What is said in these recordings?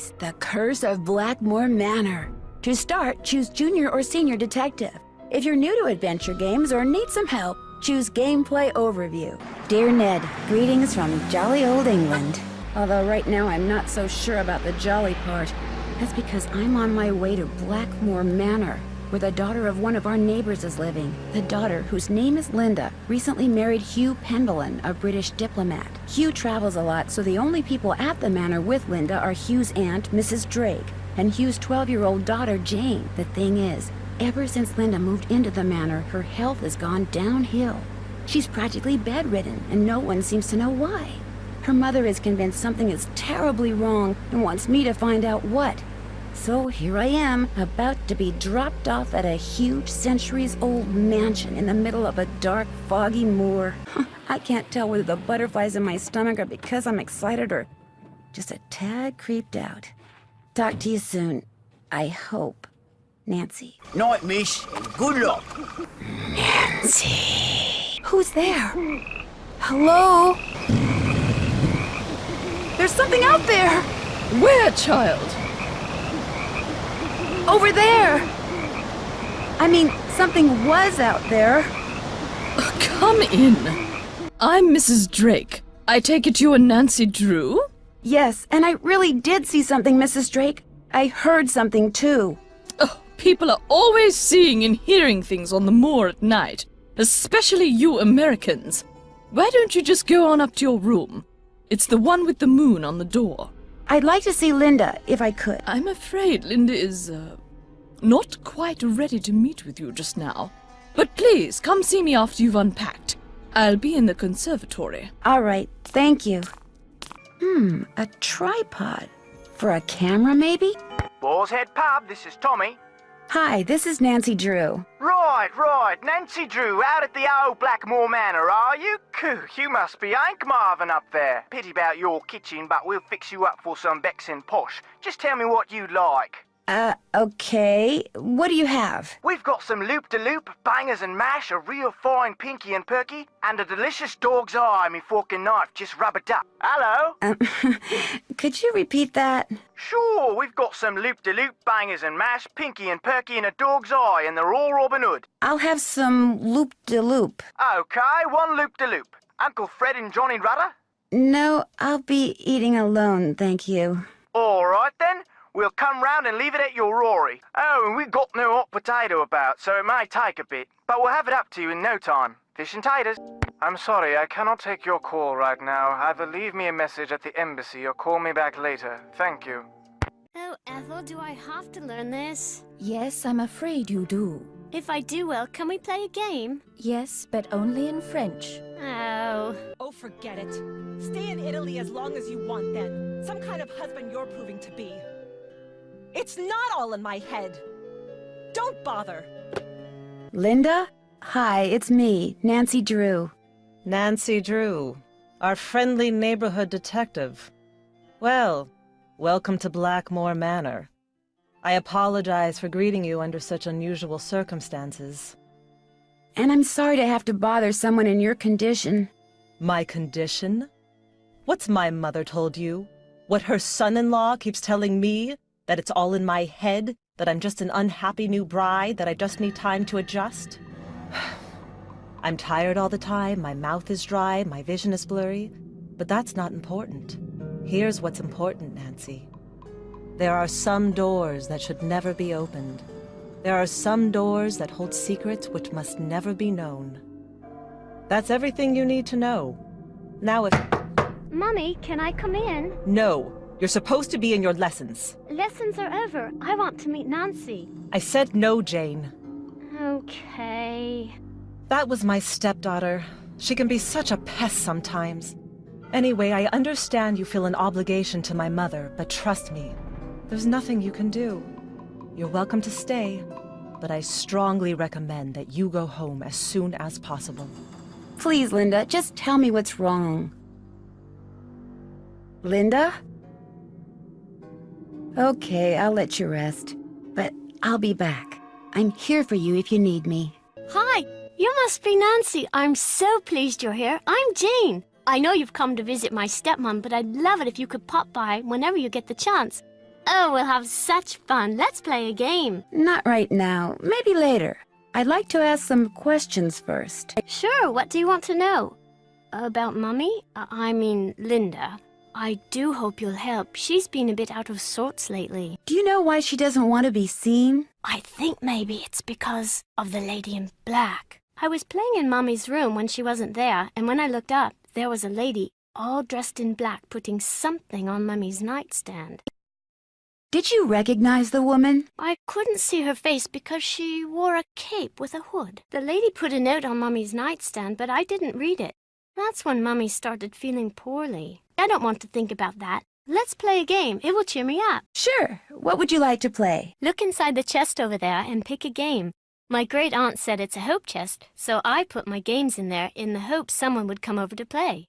series, The Curse of Blackmoor Manor. To start, choose Junior or Senior Detective. If you're new to adventure games or need some help, choose Gameplay Overview. Dear Ned, greetings from jolly old England. Although right now I'm not so sure about the jolly part. That's because I'm on my way to Blackmoor Manor, where the daughter of one of our neighbors is living. The daughter, whose name is Linda, recently married Hugh Pendleton, a British diplomat. Hugh travels a lot, so the only people at the manor with Linda are Hugh's aunt, Mrs. Drake, and Hugh's 12-year-old daughter, Jane. The thing is, ever since Linda moved into the manor, her health has gone downhill. She's practically bedridden, and no one seems to know why. Her mother is convinced something is terribly wrong and wants me to find out what. So here I am, about to be dropped off at a huge centuries-old mansion in the middle of a dark, foggy moor. I can't tell whether the butterflies in my stomach are because I'm excited or just a tad creeped out. Talk to you soon. I hope. Nancy. Night, miss. Good luck. Nancy. Who's there? Hello? There's something out there! Where, child? Over there! I mean, something was out there. Come in. I'm Mrs. Drake. I take it you are Nancy Drew? Yes, and I really did see something, Mrs. Drake. I heard something, too. Oh, people are always seeing and hearing things on the moor at night, especially you Americans. Why don't you just go on up to your room? It's the one with the moon on the door. I'd like to see Linda, if I could. I'm afraid Linda is, not quite ready to meet with you just now. But please, come see me after you've unpacked. I'll be in the conservatory. All right, thank you. A tripod. For a camera, maybe? Boar's Head Pub, this is Tommy. Hi, this is Nancy Drew. Right. Nancy Drew, out at the old Blackmoor Manor, are you? Coo, you must be Hank Marvin up there. Pity about your kitchen, but we'll fix you up for some Bexin posh. Just tell me what you'd like. Okay. What do you have? We've got some loop-de-loop, bangers and mash, a real fine pinky and perky, and a delicious dog's eye, me fork and knife just rubbed up. Hello? Could you repeat that? Sure, we've got some loop-de-loop, bangers and mash, pinky and perky, and a dog's eye, and they're all Robin Hood. I'll have some loop-de-loop. Okay, one loop-de-loop. Uncle Fred and Johnny Rudder? No, I'll be eating alone, thank you. All right, then. We'll come round and leave it at your Rory. Oh, and we've got no hot potato about, so it may take a bit. But we'll have it up to you in no time. Fish and taters. I'm sorry, I cannot take your call right now. Either leave me a message at the embassy or call me back later. Thank you. Oh, Ethel, do I have to learn this? Yes, I'm afraid you do. If I do well, can we play a game? Yes, but only in French. Oh. Oh, forget it. Stay in Italy as long as you want, then. Some kind of husband you're proving to be. It's not all in my head. Don't bother. Linda? Hi, it's me, Nancy Drew. Nancy Drew, our friendly neighborhood detective. Well, welcome to Blackmoor Manor. I apologize for greeting you under such unusual circumstances. And I'm sorry to have to bother someone in your condition. My condition? What's my mother told you? What her son-in-law keeps telling me? That it's all in my head? That I'm just an unhappy new bride? That I just need time to adjust? I'm tired all the time, my mouth is dry, my vision is blurry. But that's not important. Here's what's important, Nancy. There are some doors that should never be opened. There are some doors that hold secrets which must never be known. That's everything you need to know. Now if... Mummy, can I come in? No. You're supposed to be in your lessons. Lessons are over. I want to meet Nancy. I said no, Jane. Okay. That was my stepdaughter. She can be such a pest sometimes. Anyway, I understand you feel an obligation to my mother, but trust me, there's nothing you can do. You're welcome to stay, but I strongly recommend that you go home as soon as possible. Please, Linda, just tell me what's wrong. Linda? Okay, I'll let you rest. But I'll be back. I'm here for you if you need me. Hi, you must be Nancy. I'm so pleased you're here. I'm Jane. I know you've come to visit my stepmom, but I'd love it if you could pop by whenever you get the chance. Oh, we'll have such fun. Let's play a game. Not right now. Maybe later. I'd like to ask some questions first. Sure, what do you want to know? About Mummy? I mean, Linda. I do hope you'll help. She's been a bit out of sorts lately. Do you know why she doesn't want to be seen? I think maybe it's because of the lady in black. I was playing in Mummy's room when she wasn't there, and when I looked up, there was a lady all dressed in black putting something on Mummy's nightstand. Did you recognize the woman? I couldn't see her face because she wore a cape with a hood. The lady put a note on Mummy's nightstand, but I didn't read it. That's when Mummy started feeling poorly. I don't want to think about that. Let's play a game. It will cheer me up. Sure. What would you like to play? Look inside the chest over there and pick a game. My great-aunt said it's a hope chest, so I put my games in there in the hope someone would come over to play.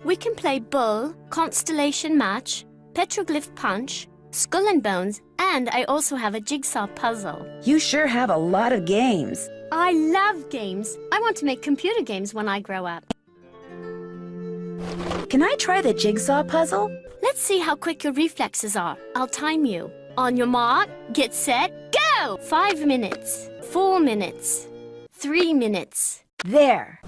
We can play Bull, Constellation Match, Petroglyph Punch, Skull and Bones, and I also have a jigsaw puzzle. You sure have a lot of games. I love games. I want to make computer games when I grow up. Can I try the jigsaw puzzle? Let's see how quick your reflexes are. I'll time you. On your mark, get set, go! 5 minutes, 4 minutes, 3 minutes. There.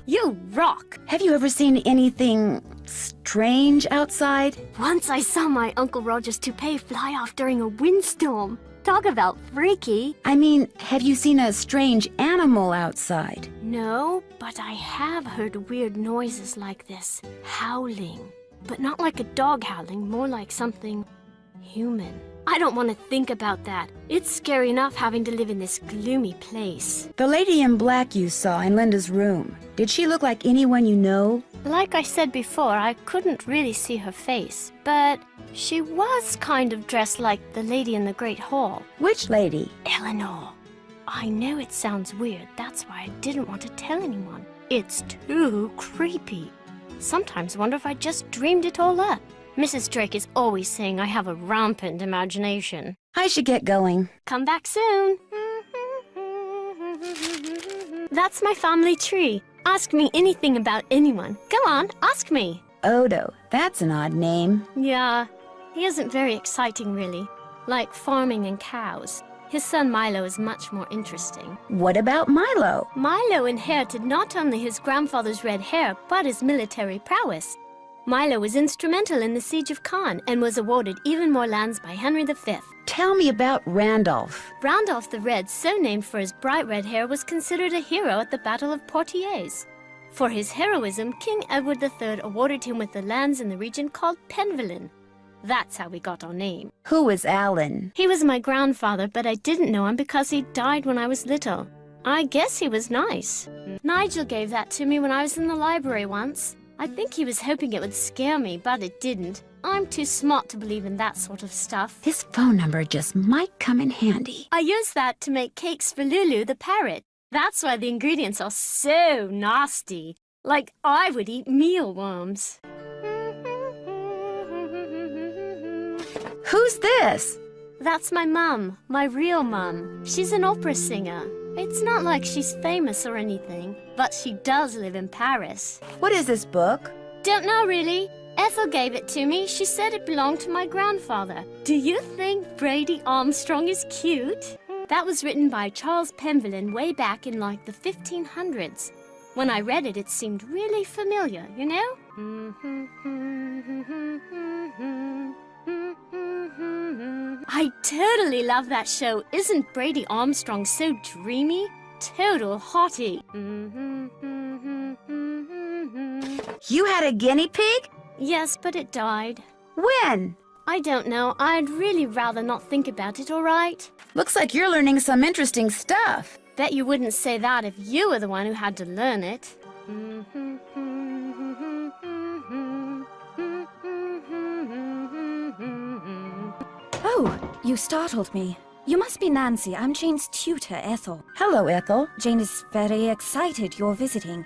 You rock! Have you ever seen anything strange outside? Once I saw my Uncle Roger's toupee fly off during a windstorm. Talk about freaky. I mean, have you seen a strange animal outside? No, but I have heard weird noises like this. Howling. But not like a dog howling, more like something human. I don't want to think about that. It's scary enough having to live in this gloomy place. The lady in black you saw in Linda's room, did she look like anyone you know? Like I said before, I couldn't really see her face, but she was kind of dressed like the lady in the Great Hall. Which lady? Eleanor. I know it sounds weird, that's why I didn't want to tell anyone. It's too creepy. Sometimes wonder if I just dreamed it all up. Mrs. Drake is always saying I have a rampant imagination. I should get going. Come back soon. That's my family tree. Ask me anything about anyone. Go on, ask me. Odo, that's an odd name. Yeah, he isn't very exciting really. Like farming and cows. His son Milo is much more interesting. What about Milo? Milo inherited not only his grandfather's red hair, but his military prowess. Milo was instrumental in the siege of Caen and was awarded even more lands by Henry V. Tell me about Randolph. Randolph the Red, so named for his bright red hair, was considered a hero at the Battle of Poitiers. For his heroism, King Edward III awarded him with the lands in the region called Penvelin. That's how we got our name. Who was Alan? He was my grandfather, but I didn't know him because he died when I was little. I guess he was nice. Nigel gave that to me when I was in the library once. I think he was hoping it would scare me, but it didn't. I'm too smart to believe in that sort of stuff. His phone number just might come in handy. I used that to make cakes for Lulu the parrot. That's why the ingredients are so nasty. Like I would eat mealworms. Who's this? That's my mum, my real mum. She's an opera singer. It's not like she's famous or anything, but she does live in Paris. What is this book? Don't know really. Ethel gave it to me. She said it belonged to my grandfather. Do you think Brady Armstrong is cute? That was written by Charles Penvelin way back in like the 1500s. When I read it, it seemed really familiar, you know? I totally love that show. Isn't Brady Armstrong so dreamy? Total hottie. You had a guinea pig? Yes, but it died. When? I don't know. I'd really rather not think about it, all right? Looks like you're learning some interesting stuff. Bet you wouldn't say that if you were the one who had to learn it. Oh, you startled me. You must be Nancy. I'm Jane's tutor, Ethel. Hello, Ethel. Jane is very excited you're visiting.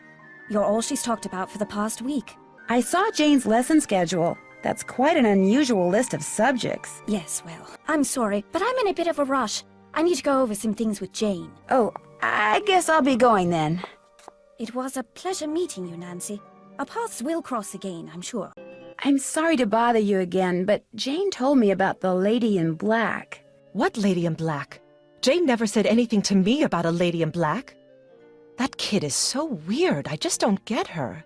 You're all she's talked about for the past week. I saw Jane's lesson schedule. That's quite an unusual list of subjects. Yes, well, I'm sorry, but I'm in a bit of a rush. I need to go over some things with Jane. Oh, I guess I'll be going then. It was a pleasure meeting you, Nancy. Our paths will cross again, I'm sure. I'm sorry to bother you again, but Jane told me about the lady in black. What lady in black? Jane never said anything to me about a lady in black. That kid is so weird. I just don't get her.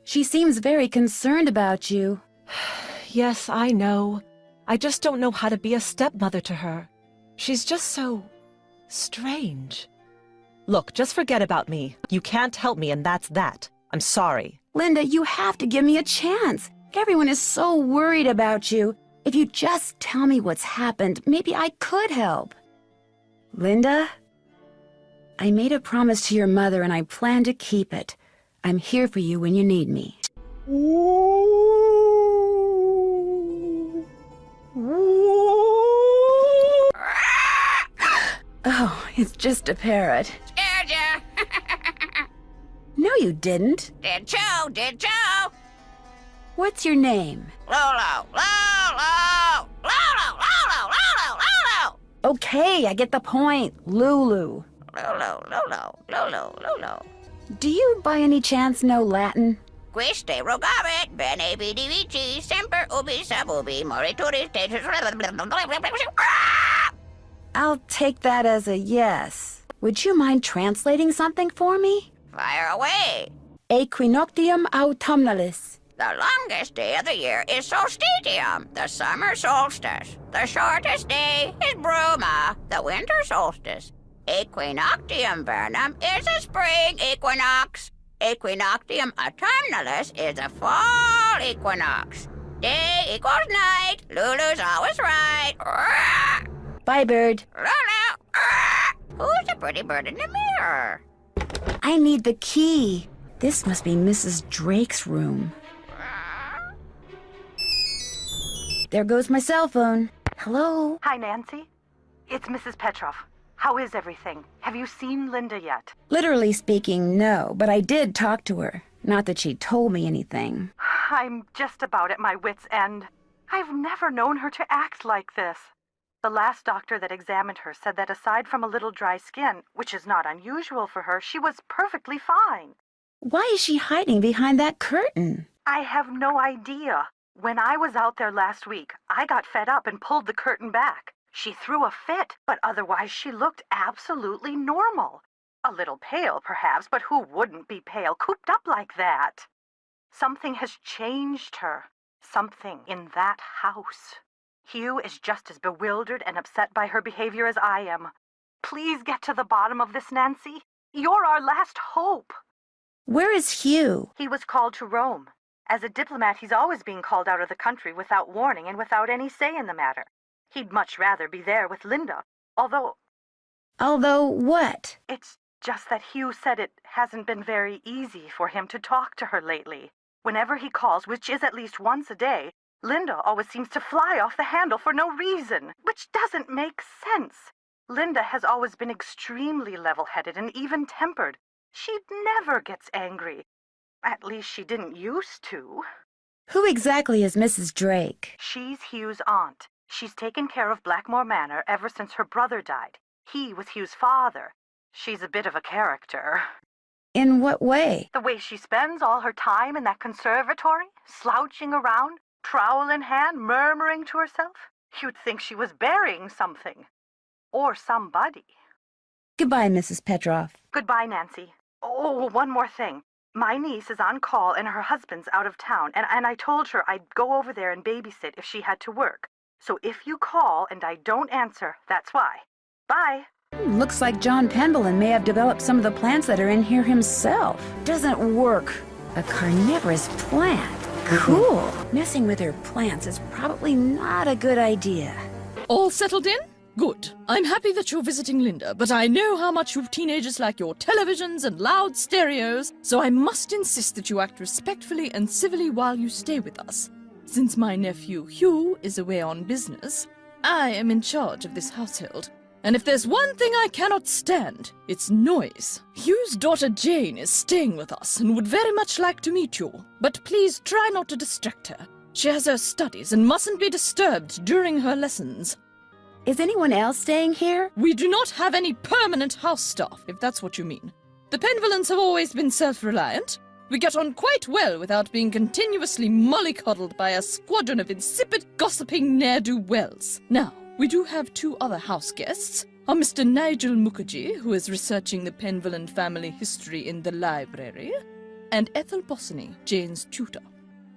She seems very concerned about you. Yes, I know. I just don't know how to be a stepmother to her. She's just so strange. Look, just forget about me. You can't help me, and that's that. I'm sorry. Linda, you have to give me a chance. Everyone is so worried about you. If you just tell me what's happened, maybe I could help. Linda, I made a promise to your mother and I plan to keep it. I'm here for you when you need me. Oh, it's just a parrot. Scared ya? No, you didn't. Did you? What's your name? Lolo, Lolo, Lolo, Lolo, Lolo, Lolo. Okay, I get the point. Lulu. Lolo, Lolo, Lolo, Lolo. Do you by any chance know Latin? Quiste rogabit, bene vidi vici, semper ubi sub ubi, morituri status. I'll take that as a yes. Would you mind translating something for me? Fire away. Equinoctium autumnalis. The longest day of the year is solstitium, the summer solstice. The shortest day is bruma, the winter solstice. Equinoctium vernum is a spring equinox. Equinoctium autumnalis is a fall equinox. Day equals night. Lulu's always right. Bye, bird. Lulu. Who's the pretty bird in the mirror? I need the key. This must be Mrs. Drake's room. There goes my cell phone. Hello? Hi, Nancy. It's Mrs. Petrov. How is everything? Have you seen Linda yet? Literally speaking, no, but I did talk to her. Not that she told me anything. I'm just about at my wit's end. I've never known her to act like this. The last doctor that examined her said that aside from a little dry skin, which is not unusual for her, she was perfectly fine. Why is she hiding behind that curtain? I have no idea. When I was out there last week, I got fed up and pulled the curtain back. She threw a fit, but otherwise she looked absolutely normal. A little pale, perhaps, but who wouldn't be pale, cooped up like that? Something has changed her. Something in that house. Hugh is just as bewildered and upset by her behavior as I am. Please get to the bottom of this, Nancy. You're our last hope. Where is Hugh? He was called to Rome. As a diplomat, he's always being called out of the country without warning and without any say in the matter. He'd much rather be there with Linda, although... Although what? It's just that Hugh said it hasn't been very easy for him to talk to her lately. Whenever he calls, which is at least once a day, Linda always seems to fly off the handle for no reason, which doesn't make sense. Linda has always been extremely level-headed and even-tempered. She never gets angry. At least she didn't used to. Who exactly is Mrs. Drake? She's Hugh's aunt. She's taken care of Blackmoor Manor ever since her brother died. He was Hugh's father. She's a bit of a character. In what way? The way she spends all her time in that conservatory, slouching around, trowel in hand, murmuring to herself. You'd think she was burying something. Or somebody. Goodbye, Mrs. Petrov. Goodbye, Nancy. Oh, one more thing. My niece is on call and her husband's out of town, and I told her I'd go over there and babysit if she had to work. So if you call and I don't answer, that's why. Bye. Looks like John Pendleton may have developed some of the plants that are in here himself. Doesn't work. A carnivorous plant. Cool. Messing with her plants is probably not a good idea. All settled in? Good. I'm happy that you're visiting Linda, but I know how much you teenagers like your televisions and loud stereos, so I must insist that you act respectfully and civilly while you stay with us. Since my nephew Hugh is away on business, I am in charge of this household. And if there's one thing I cannot stand, it's noise. Hugh's daughter Jane is staying with us and would very much like to meet you, but please try not to distract her. She has her studies and mustn't be disturbed during her lessons. Is anyone else staying here? We do not have any permanent house staff, if that's what you mean. The Penvillans have always been self-reliant. We get on quite well without being continuously mollycoddled by a squadron of insipid, gossiping ne'er-do-wells. Now, we do have two other house guests. Our Mr. Nigel Mukherjee, who is researching the Penvillen family history in the library, and Ethel Bossany, Jane's tutor.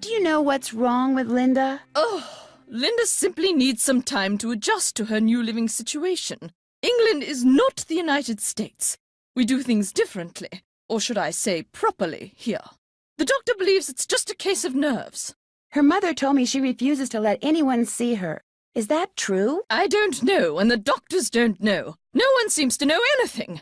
Do you know what's wrong with Linda? Oh, Linda simply needs some time to adjust to her new living situation. England is not the United States. We do things differently, or should I say properly, here. The doctor believes it's just a case of nerves. Her mother told me she refuses to let anyone see her. Is that true? I don't know, and the doctors don't know. No one seems to know anything.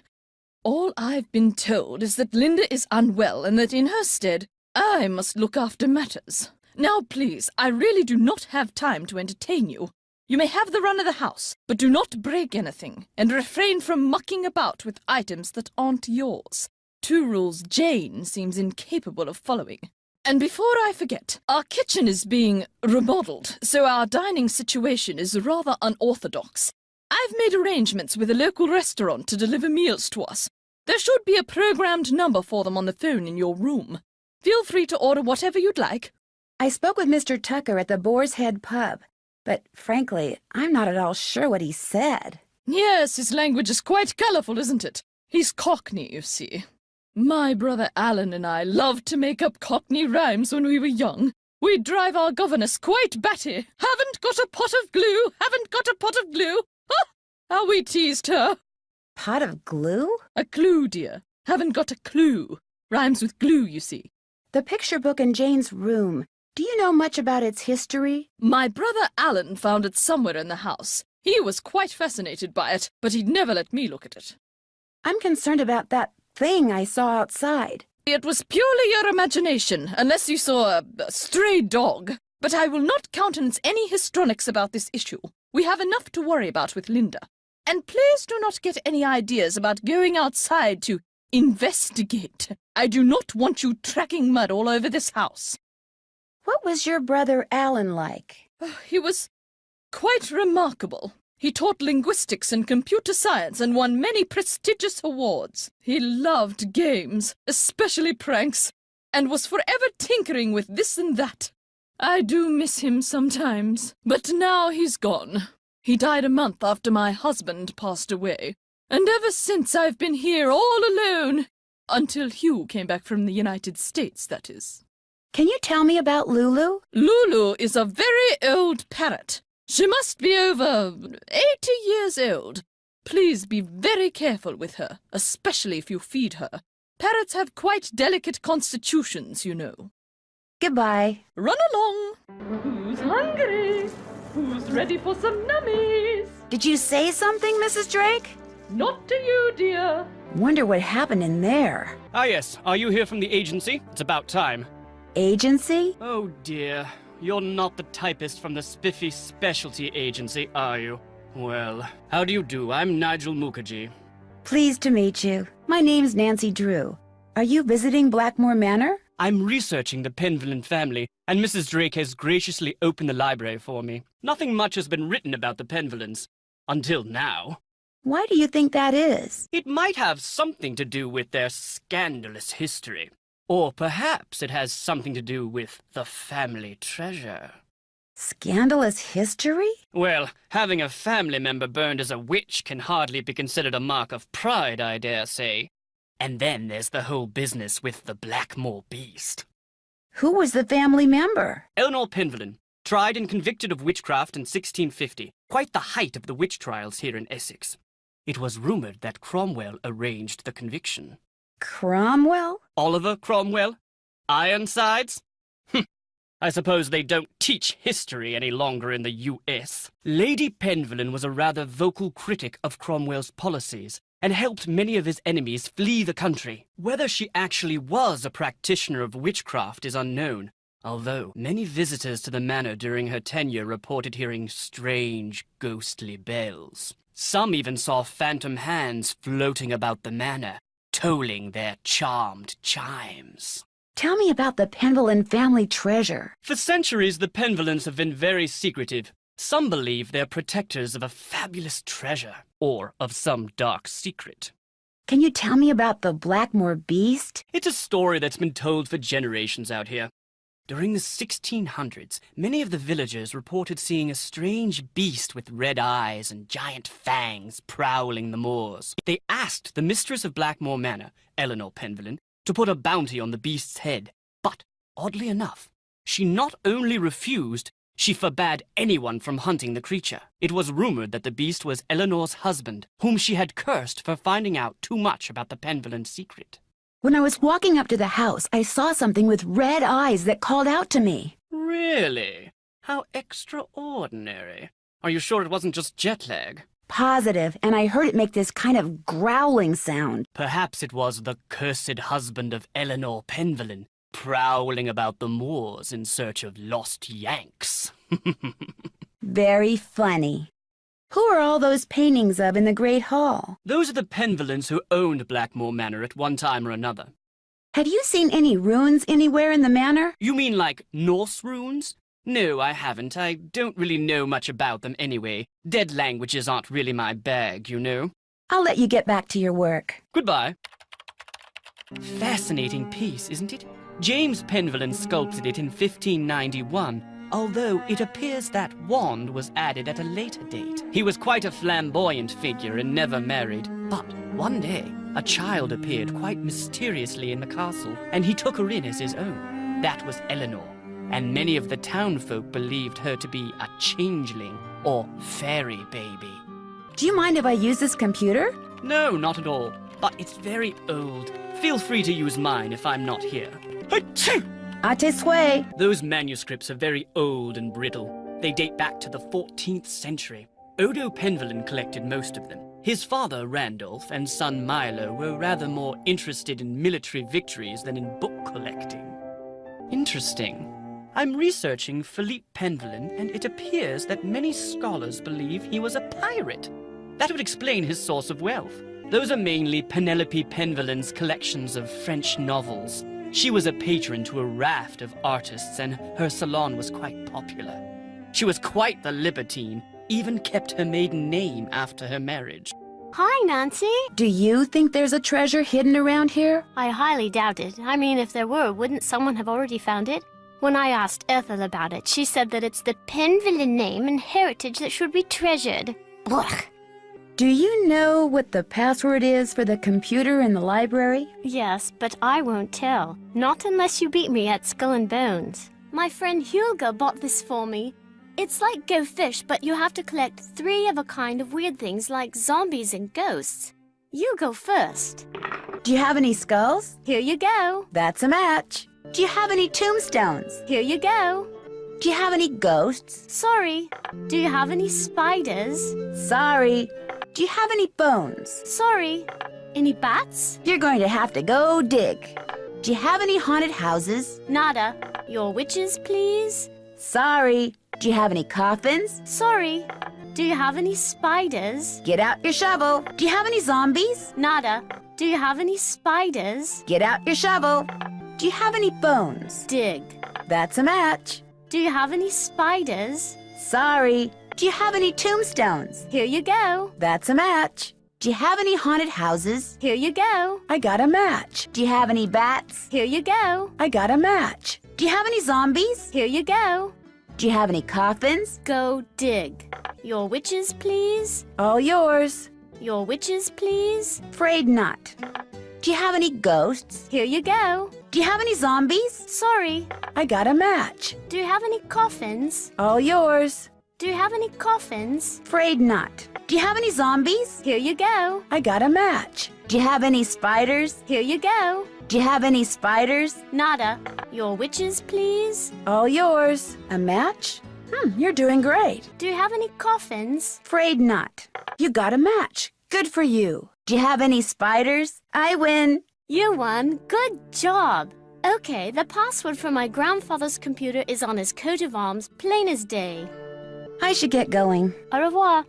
All I've been told is that Linda is unwell and that in her stead, I must look after matters. Now, please, I really do not have time to entertain you. You may have the run of the house, but do not break anything, and refrain from mucking about with items that aren't yours. Two rules Jane seems incapable of following. And before I forget, our kitchen is being remodeled, so our dining situation is rather unorthodox. I've made arrangements with a local restaurant to deliver meals to us. There should be a programmed number for them on the phone in your room. Feel free to order whatever you'd like. I spoke with Mr. Tucker at the Boar's Head pub, but frankly, I'm not at all sure what he said. Yes, his language is quite colourful, isn't it? He's Cockney, you see. My brother Alan and I loved to make up Cockney rhymes when we were young. We'd drive our governess quite batty. Haven't got a pot of glue, haven't got a pot of glue. Ah, how we teased her. Pot of glue? A clue, dear. Haven't got a clue. Rhymes with glue, you see. The picture book in Jane's room. Do you know much about its history? My brother Alan found it somewhere in the house. He was quite fascinated by it, but he'd never let me look at it. I'm concerned about that thing I saw outside. It was purely your imagination, unless you saw a stray dog. But I will not countenance any histrionics about this issue. We have enough to worry about with Linda. And please do not get any ideas about going outside to investigate. I do not want you tracking mud all over this house. What was your brother Alan like? He was quite remarkable. He taught linguistics and computer science and won many prestigious awards. He loved games, especially pranks, and was forever tinkering with this and that. I do miss him sometimes, but now he's gone. He died a month after my husband passed away, and ever since I've been here all alone. Until Hugh came back from the United States, that is. Can you tell me about Lulu? Lulu is a very old parrot. She must be over 80 years old. Please be very careful with her, especially if you feed her. Parrots have quite delicate constitutions, you know. Goodbye. Run along. Who's hungry? Who's ready for some nummies? Did you say something, Mrs. Drake? Not to you, dear. Wonder what happened in there. Ah, yes. Are you here from the agency? It's about time. Agency? Oh, dear. You're not the typist from the spiffy specialty agency, are you? Well, how do you do? I'm Nigel Mukherjee. Pleased to meet you. My name's Nancy Drew. Are you visiting Blackmoor Manor? I'm researching the Penvillen family, and Mrs. Drake has graciously opened the library for me. Nothing much has been written about the Penvillens. Until now. Why do you think that is? It might have something to do with their scandalous history. Or perhaps it has something to do with the family treasure. Scandalous history? Well, having a family member burned as a witch can hardly be considered a mark of pride, I dare say. And then there's the whole business with the Blackmoor beast. Who was the family member? Eleanor Penvillen, tried and convicted of witchcraft in 1650, quite the height of the witch trials here in Essex. It was rumored that Cromwell arranged the conviction. Cromwell? Oliver Cromwell? Ironsides? I suppose they don't teach history any longer in the U.S. Lady Penvillen was a rather vocal critic of Cromwell's policies and helped many of his enemies flee the country. Whether she actually was a practitioner of witchcraft is unknown, although many visitors to the manor during her tenure reported hearing strange, ghostly bells. Some even saw phantom hands floating about the manor, tolling their charmed chimes. Tell me about the Penvillen family treasure. For centuries, the Penvillens have been very secretive. Some believe they're protectors of a fabulous treasure, or of some dark secret. Can you tell me about the Blackmoor beast? It's a story that's been told for generations out here. During the 1600s, many of the villagers reported seeing a strange beast with red eyes and giant fangs prowling the moors. They asked the mistress of Blackmoor Manor, Eleanor Penvellyn, to put a bounty on the beast's head. But, oddly enough, she not only refused, she forbade anyone from hunting the creature. It was rumored that the beast was Eleanor's husband, whom she had cursed for finding out too much about the Penvellyn secret. When I was walking up to the house, I saw something with red eyes that called out to me. Really? How extraordinary. Are you sure it wasn't just jet lag? Positive, and I heard it make this kind of growling sound. Perhaps it was the cursed husband of Eleanor Penvellyn, prowling about the moors in search of lost Yanks. Very funny. Who are all those paintings of in the Great Hall? Those are the Penvellyns who owned Blackmoor Manor at one time or another. Have you seen any ruins anywhere in the manor? You mean like Norse runes? No, I haven't. I don't really know much about them anyway. Dead languages aren't really my bag, you know. I'll let you get back to your work. Goodbye. Fascinating piece, isn't it? James Penvellyn sculpted it in 1591, although it appears that wand was added at a later date. He was quite a flamboyant figure and never married. But one day, a child appeared quite mysteriously in the castle, and he took her in as his own. That was Eleanor, and many of the townfolk believed her to be a changeling or fairy baby. Do you mind if I use this computer? No, not at all. But it's very old. Feel free to use mine if I'm not here. Achoo! À tes souhaits. Those manuscripts are very old and brittle. They date back to the 14th century. Odo Penvellyn collected most of them. His father, Randolph, and son Milo were rather more interested in military victories than in book collecting. Interesting. I'm researching Philippe Penvellyn, and it appears that many scholars believe he was a pirate. That would explain his source of wealth. Those are mainly Penelope Penvellyn's collections of French novels. She was a patron to a raft of artists, and her salon was quite popular. She was quite the libertine, even kept her maiden name after her marriage. Hi, Nancy. Do you think there's a treasure hidden around here? I highly doubt it. I mean, if there were, wouldn't someone have already found it? When I asked Ethel about it, she said that it's the Penvellyn name and heritage that should be treasured. Blech. Do you know what the password is for the computer in the library? Yes, but I won't tell. Not unless you beat me at Skull and Bones. My friend Hugo bought this for me. It's like Go Fish, but you have to collect 3 of a kind of weird things like zombies and ghosts. You go first. Do you have any skulls? Here you go. That's a match. Do you have any tombstones? Here you go. Do you have any ghosts? Sorry. Do you have any spiders? Sorry. Do you have any bones? Sorry. Any bats? You're going to have to go dig. Do you have any haunted houses? Nada. Your witches, please? Sorry. Do you have any coffins? Sorry. Do you have any spiders? Get out your shovel. Do you have any zombies? Nada. Do you have any spiders? Get out your shovel. Do you have any bones? Dig. That's a match. Do you have any spiders? Sorry. Do you have any tombstones? Here you go. That's a match. Do you have any haunted houses? Here you go. I got a match. Do you have any bats? Here you go. I got a match. Do you have any zombies? Here you go. Do you have any coffins? Go dig. Your witches, please? All yours. Your witches, please? Afraid not. Do you have any ghosts? Here you go. Do you have any zombies? Sorry. I got a match. Do you have any coffins? All yours. Do you have any coffins? Afraid not. Do you have any zombies? Here you go. I got a match. Do you have any spiders? Here you go. Do you have any spiders? Nada. Your witches, please? All yours. A match? You're doing great. Do you have any coffins? Afraid not. You got a match. Good for you. Do you have any spiders? I win. You won. Good job. Okay, the password for my grandfather's computer is on his coat of arms, plain as day. I should get going. Au revoir.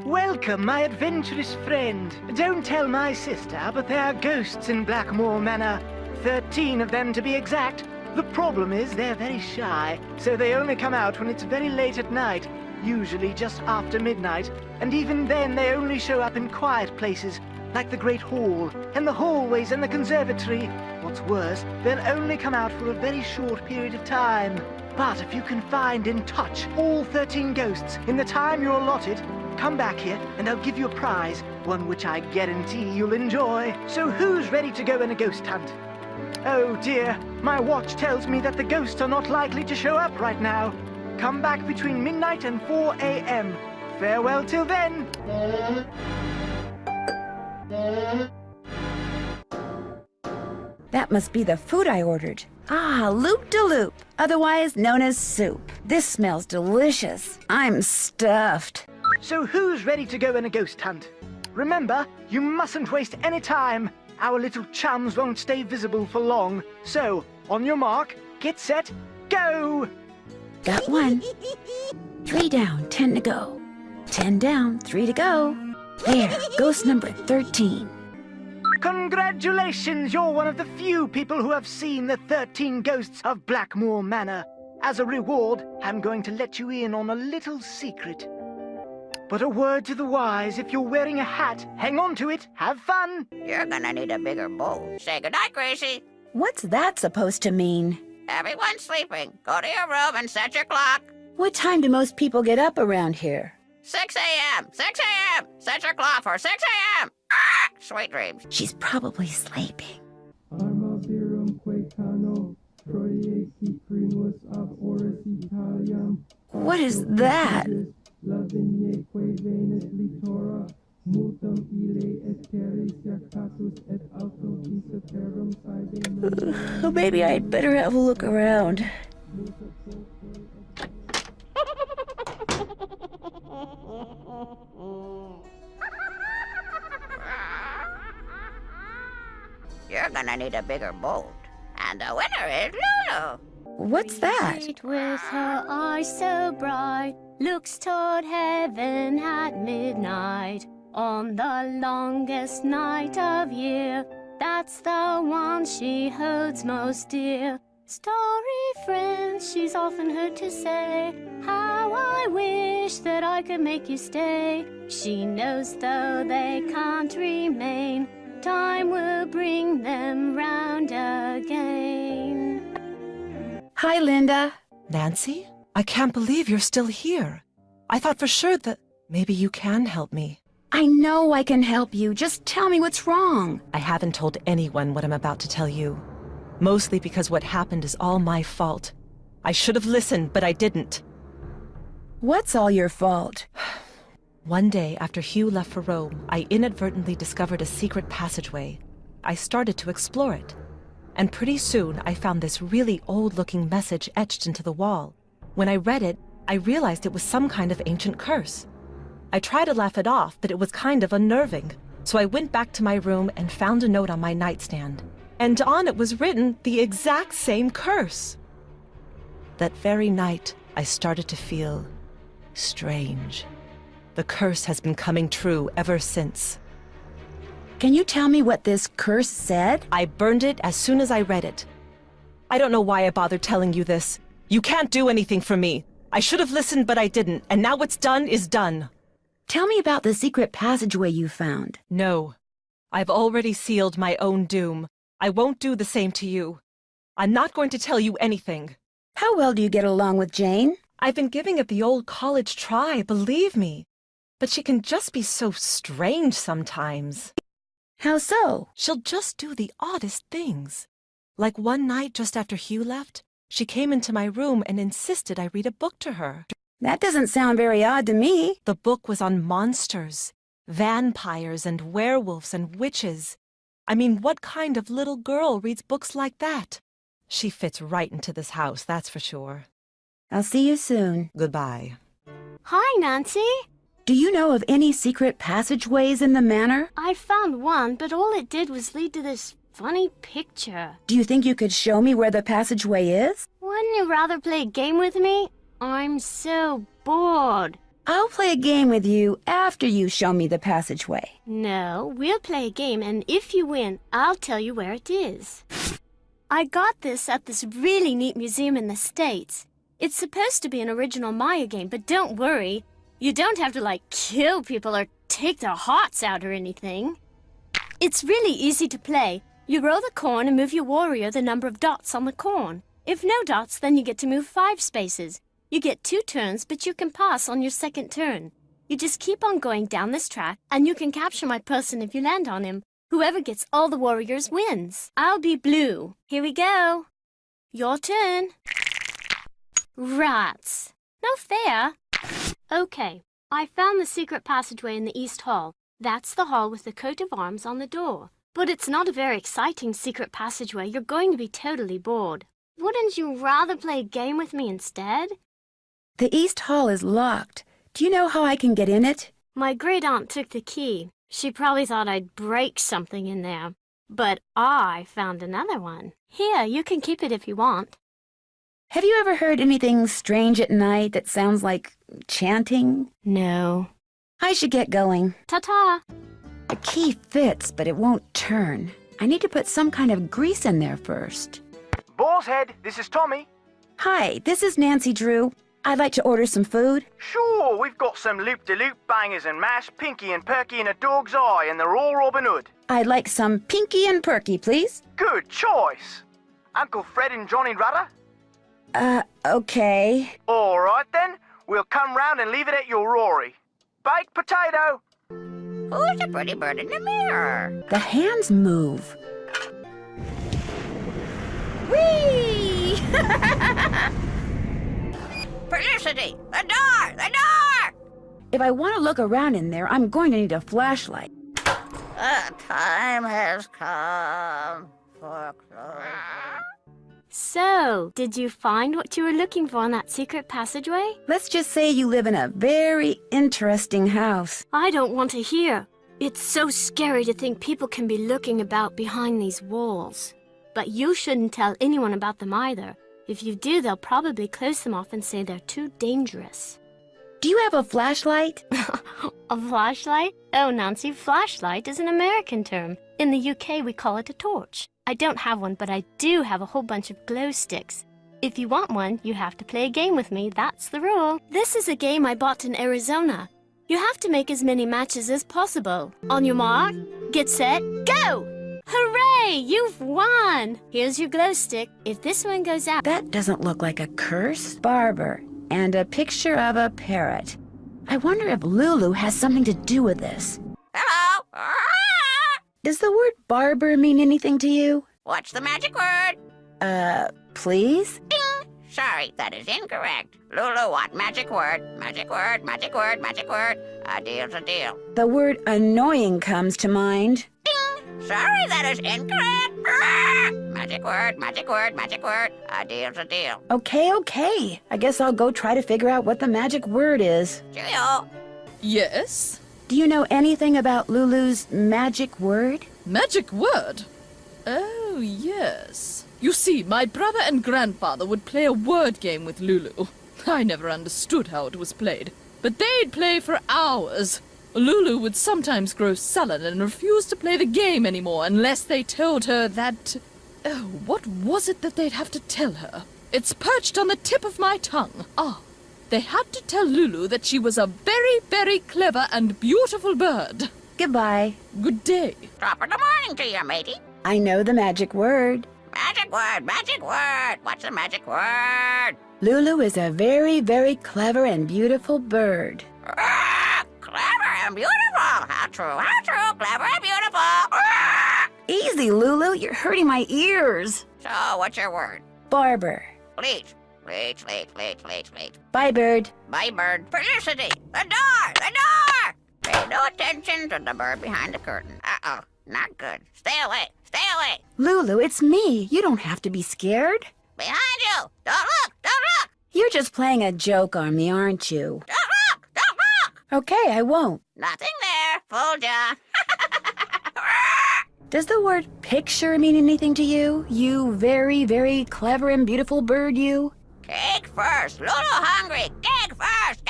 Welcome, my adventurous friend. Don't tell my sister, but there are ghosts in Blackmoor Manor. 13 of them to be exact. The problem is they're very shy, so they only come out when it's very late at night. usually just after midnight, and even then they only show up in quiet places, like the Great Hall, and the hallways and the conservatory. What's worse, they'll only come out for a very short period of time. But if you can find and touch all 13 ghosts in the time you're allotted, come back here and I'll give you a prize, one which I guarantee you'll enjoy. So who's ready to go on a ghost hunt? Oh dear, my watch tells me that the ghosts are not likely to show up right now. Come back between midnight and 4 a.m. Farewell till then. That must be the food I ordered. Ah, loop-de-loop, otherwise known as soup. This smells delicious. I'm stuffed. So who's ready to go on a ghost hunt? Remember, you mustn't waste any time. Our little chums won't stay visible for long. So, on your mark, get set, go! Got one. 3 down, 10 to go. 10 down, 3 to go. There, ghost number 13. Congratulations, you're one of the few people who have seen the 13 ghosts of Blackmoor Manor. As a reward, I'm going to let you in on a little secret. But a word to the wise, if you're wearing a hat, hang on to it, have fun. You're gonna need a bigger bowl. Say goodnight, Gracie. What's that supposed to mean? Everyone's sleeping. Go to your room and set your clock. What time do most people get up around here? 6 a.m. 6 a.m. Set your clock for 6 a.m. Ah, sweet dreams. She's probably sleeping. What is that? Maybe I'd better have a look around. You're gonna need a bigger bowl. And the winner is Lulu. What's that? With her eyes so bright, looks toward heaven at midnight. On the longest night of year, that's the one she holds most dear. Story friends she's often heard to say, how I wish that I could make you stay. She knows though they can't remain, time will bring them round again. Hi, Linda. Nancy? I can't believe you're still here. I thought for sure that maybe you can help me. I know I can help you. Just tell me what's wrong. I haven't told anyone what I'm about to tell you. Mostly because what happened is all my fault. I should have listened, but I didn't. What's all your fault? One day after Hugh left for Rome, I inadvertently discovered a secret passageway. I started to explore it. And pretty soon, I found this really old-looking message etched into the wall. When I read it, I realized it was some kind of ancient curse. I tried to laugh it off, but it was kind of unnerving. So I went back to my room and found a note on my nightstand. And on it was written the exact same curse. That very night, I started to feel strange. The curse has been coming true ever since. Can you tell me what this curse said? I burned it as soon as I read it. I don't know why I bothered telling you this. You can't do anything for me. I should have listened, but I didn't, and now what's done is done. Tell me about the secret passageway you found. No. I've already sealed my own doom. I won't do the same to you. I'm not going to tell you anything. How well do you get along with Jane? I've been giving it the old college try, believe me. But she can just be so strange sometimes. How so? She'll just do the oddest things. Like one night just after Hugh left, she came into my room and insisted I read a book to her. That doesn't sound very odd to me. The book was on monsters, vampires and werewolves and witches. I mean, what kind of little girl reads books like that? She fits right into this house, that's for sure. I'll see you soon. Goodbye. Hi, Nancy. Do you know of any secret passageways in the manor? I found one, but all it did was lead to this funny picture. Do you think you could show me where the passageway is? Wouldn't you rather play a game with me? I'm so bored. I'll play a game with you after you show me the passageway. No, we'll play a game, and if you win, I'll tell you where it is. I got this at this really neat museum in the States. It's supposed to be an original Maya game, but don't worry. You don't have to, like, kill people or take their hearts out or anything. It's really easy to play. You roll the corn and move your warrior the number of dots on the corn. If no dots, then you get to move 5 spaces. You get 2 turns, but you can pass on your second turn. You just keep on going down this track, and you can capture my person if you land on him. Whoever gets all the warriors wins. I'll be blue. Here we go. Your turn. Rats. No fair. Okay, I found the secret passageway in the East Hall. That's the hall with the coat of arms on the door. But it's not a very exciting secret passageway. You're going to be totally bored. Wouldn't you rather play a game with me instead? The East Hall is locked. Do you know how I can get in it? My great-aunt took the key. She probably thought I'd break something in there. But I found another one. Here, you can keep it if you want. Have you ever heard anything strange at night that sounds like chanting? No. I should get going. Ta-ta! The key fits, but it won't turn. I need to put some kind of grease in there first. Boar's Head, this is Tommy. Hi, this is Nancy Drew. I'd like to order some food. Sure, we've got some loop-de-loop bangers and mash, pinky and perky and a dog's eye, and they're all Robin Hood. I'd like some pinky and perky, please. Good choice. Uncle Fred and Johnny Rudder? Okay. All right then, we'll come round and leave it at your Rory. Baked potato. Who's the pretty bird in the mirror? The hands move. Whee! Felicity! The door! The door! If I want to look around in there, I'm going to need a flashlight. The time has come for closing. So, did you find what you were looking for in that secret passageway? Let's just say you live in a very interesting house. I don't want to hear. It's so scary to think people can be looking about behind these walls. But you shouldn't tell anyone about them either. If you do, they'll probably close them off and say they're too dangerous. Do you have a flashlight? A flashlight? Oh, Nancy, flashlight is an American term. In the UK, we call it a torch. I don't have one, but I do have a whole bunch of glow sticks. If you want one, you have to play a game with me. That's the rule. This is a game I bought in Arizona. You have to make as many matches as possible. On your mark, get set, go! Hooray! You've won! Here's your glow stick. If this one goes out... That doesn't look like a curse. Barber. And a picture of a parrot. I wonder if Lulu has something to do with this. Hello? Does the word barber mean anything to you? What's the magic word? Please? Ding! Sorry, that is incorrect. Lulu, what magic word? Magic word, magic word, magic word. A deal's a deal. The word annoying comes to mind. Ding! Sorry, that is incorrect. Magic word, magic word, magic word. A deal's a deal. Okay. I guess I'll go try to figure out what the magic word is. Cheerio. Yes? Do you know anything about Lulu's magic word? Magic word? Oh, yes. You see, my brother and grandfather would play a word game with Lulu. I never understood how it was played, but they'd play for hours. Lulu would sometimes grow sullen and refuse to play the game anymore unless they told her that... Oh, what was it that they'd have to tell her? It's perched on the tip of my tongue. They had to tell Lulu that she was a very, very clever and beautiful bird. Goodbye. Good day. Top of the morning to you, matey. I know the magic word. Magic word, magic word. What's the magic word? Lulu is a very, very clever and beautiful bird. Clever and beautiful. How true, clever and beautiful. Easy, Lulu. You're hurting my ears. So, what's your word? Barber. Please. Bye, bird. Bye, bird. Felicity! The door! Pay no attention to the bird behind the curtain. Uh-oh, not good. Stay away. Lulu, it's me. You don't have to be scared. Behind you! Don't look! You're just playing a joke on me, aren't you? Don't look! Okay, I won't. Nothing there. Fooled ya. Does the word picture mean anything to you? You very, very clever and beautiful bird, you? Cake first. Lulu hungry. Cake first.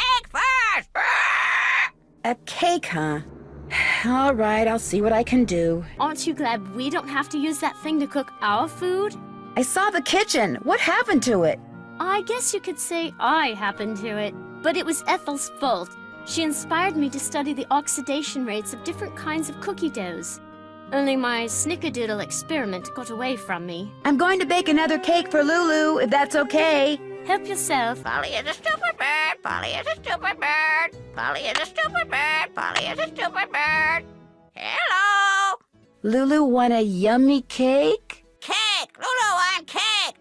A cake, huh? All right, I'll see what I can do. Aren't you glad we don't have to use that thing to cook our food? I saw the kitchen. What happened to it? I guess you could say I happened to it, but it was Ethel's fault. She inspired me to study the oxidation rates of different kinds of cookie doughs. Only my snickerdoodle experiment got away from me. I'm going to bake another cake for Lulu, if that's okay. Help yourself. Polly is a stupid bird. Polly is a stupid bird. Polly is a stupid bird. Polly is a stupid bird. Hello. Lulu want a yummy cake? Cake. Lulu want cake.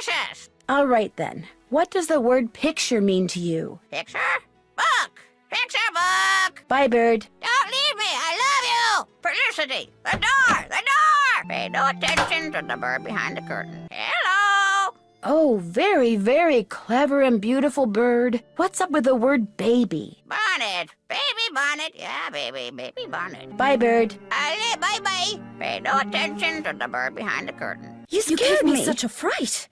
Delicious. All right then. What does the word picture mean to you? Picture? Book. Picture book. Bye, Bird. Don't leave me. I love you. Felicity. The door. The door. Pay no attention to the bird behind the curtain. Hello. Oh, very, very clever and beautiful bird. What's up with the word baby? Bonnet. Baby bonnet. Yeah, baby bonnet. Bye, Bird. Bye-bye. Pay no attention to the bird behind the curtain. You scared gave me me. such a fright.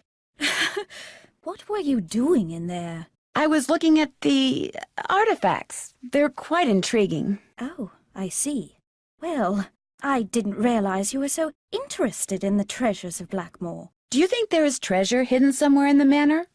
What were you doing in there? I was looking at the artifacts. They're quite intriguing. Oh, I see. Well, I didn't realize you were so interested in the treasures of Blackmoor. Do you think there is treasure hidden somewhere in the manor?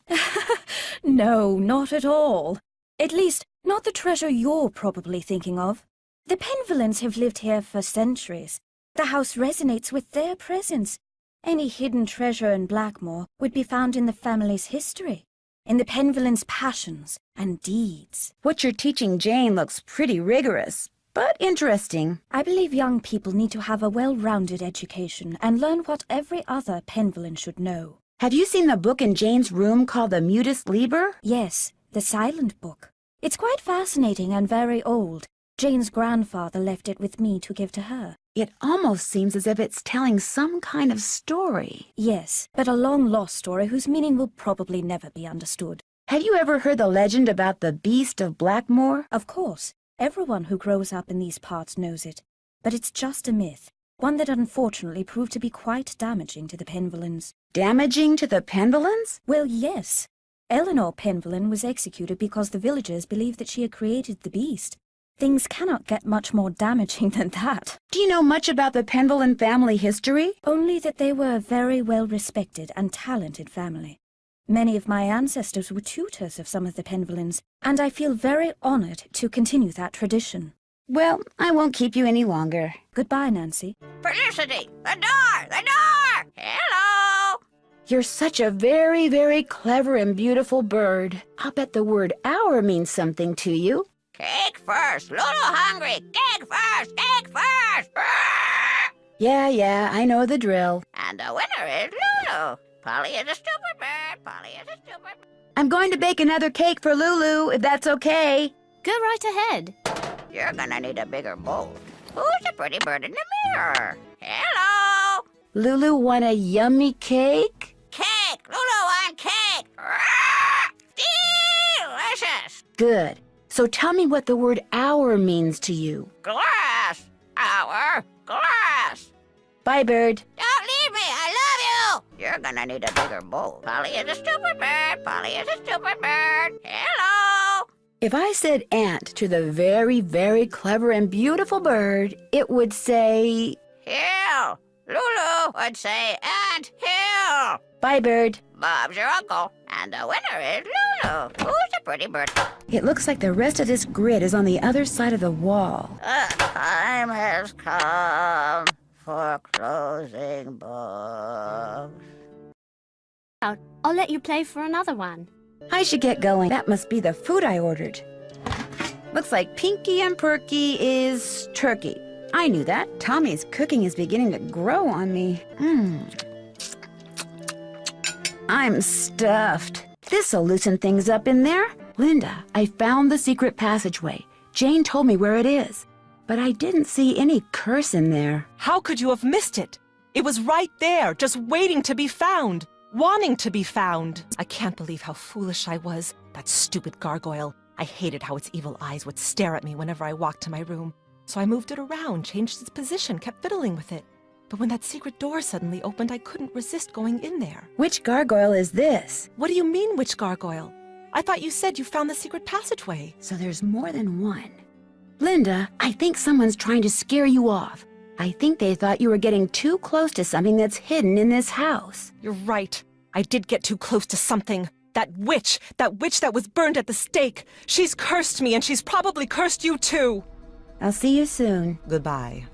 No, not at all. At least, not the treasure you're probably thinking of. The Penvillans have lived here for centuries. The house resonates with their presence. Any hidden treasure in Blackmoor would be found in the family's history, in the Penvillans' passions and deeds. What you're teaching Jane looks pretty rigorous, but interesting. I believe young people need to have a well-rounded education and learn what every other Penvillan should know. Have you seen the book in Jane's room called the Mutus Liber? Yes, the silent book. It's quite fascinating and very old. Jane's grandfather left it with me to give to her. It almost seems as if it's telling some kind of story. Yes, but a long-lost story whose meaning will probably never be understood. Have you ever heard the legend about the Beast of Blackmoor? Of course, everyone who grows up in these parts knows it. But it's just a myth, one that unfortunately proved to be quite damaging to the Penvillans. Damaging to the Penvillans? Well, yes. Eleanor Penvillan was executed because the villagers believed that she had created the beast. Things cannot get much more damaging than that. Do you know much about the Penvillan family history? Only that they were a very well-respected and talented family. Many of my ancestors were tutors of some of the Penvillans, and I feel very honored to continue that tradition. Well, I won't keep you any longer. Goodbye, Nancy. Felicity. The door. The door. Hello. You're such a very, very clever and beautiful bird. I'll bet the word hour means something to you. Cake first. Lulu hungry. Cake first. Cake first. Yeah, I know the drill. And the winner is Lulu. Polly is a stupid bird. Polly is a stupid bird. I'm going to bake another cake for Lulu, if that's okay. Go right ahead. You're gonna need a bigger bowl. Who's the pretty bird in the mirror? Hello. Lulu want a yummy cake? Cake. Lulu want cake. Delicious. Good. So tell me what the word hour means to you. Glass. Hour. Glass. Bye, Bird. Don't leave me. I love you. You're gonna need a bigger bowl. Polly is a stupid bird. Polly is a stupid bird. Hello. If I said ant to the very, very clever and beautiful bird, it would say... Hill. Lulu would say ant hill. Bye, Bird. Bob's your uncle. And the winner is Lulu. Who's the pretty bird? It looks like the rest of this grid is on the other side of the wall. The time has come for closing books. I'll let you play for another one. I should get going. That must be the food I ordered. Looks like Pinky and Perky is turkey. I knew that. Tommy's cooking is beginning to grow on me. I'm stuffed. This'll loosen things up in there. Linda, I found the secret passageway. Jane told me where it is, but I didn't see any curse in there. How could you have missed it? It was right there, just waiting to be found. Wanting to be found. I can't believe how foolish I was. That stupid gargoyle. I hated how its evil eyes would stare at me whenever I walked to my room. So I moved it around, changed its position, kept fiddling with it. But when that secret door suddenly opened, I couldn't resist going in there. Which gargoyle is this? What do you mean, which gargoyle? I thought you said you found the secret passageway. So there's more than one. Linda, I think someone's trying to scare you off. I think they thought you were getting too close to something that's hidden in this house. You're right. I did get too close to something. That witch that was burned at the stake. She's cursed me, and she's probably cursed you too. I'll see you soon. Goodbye.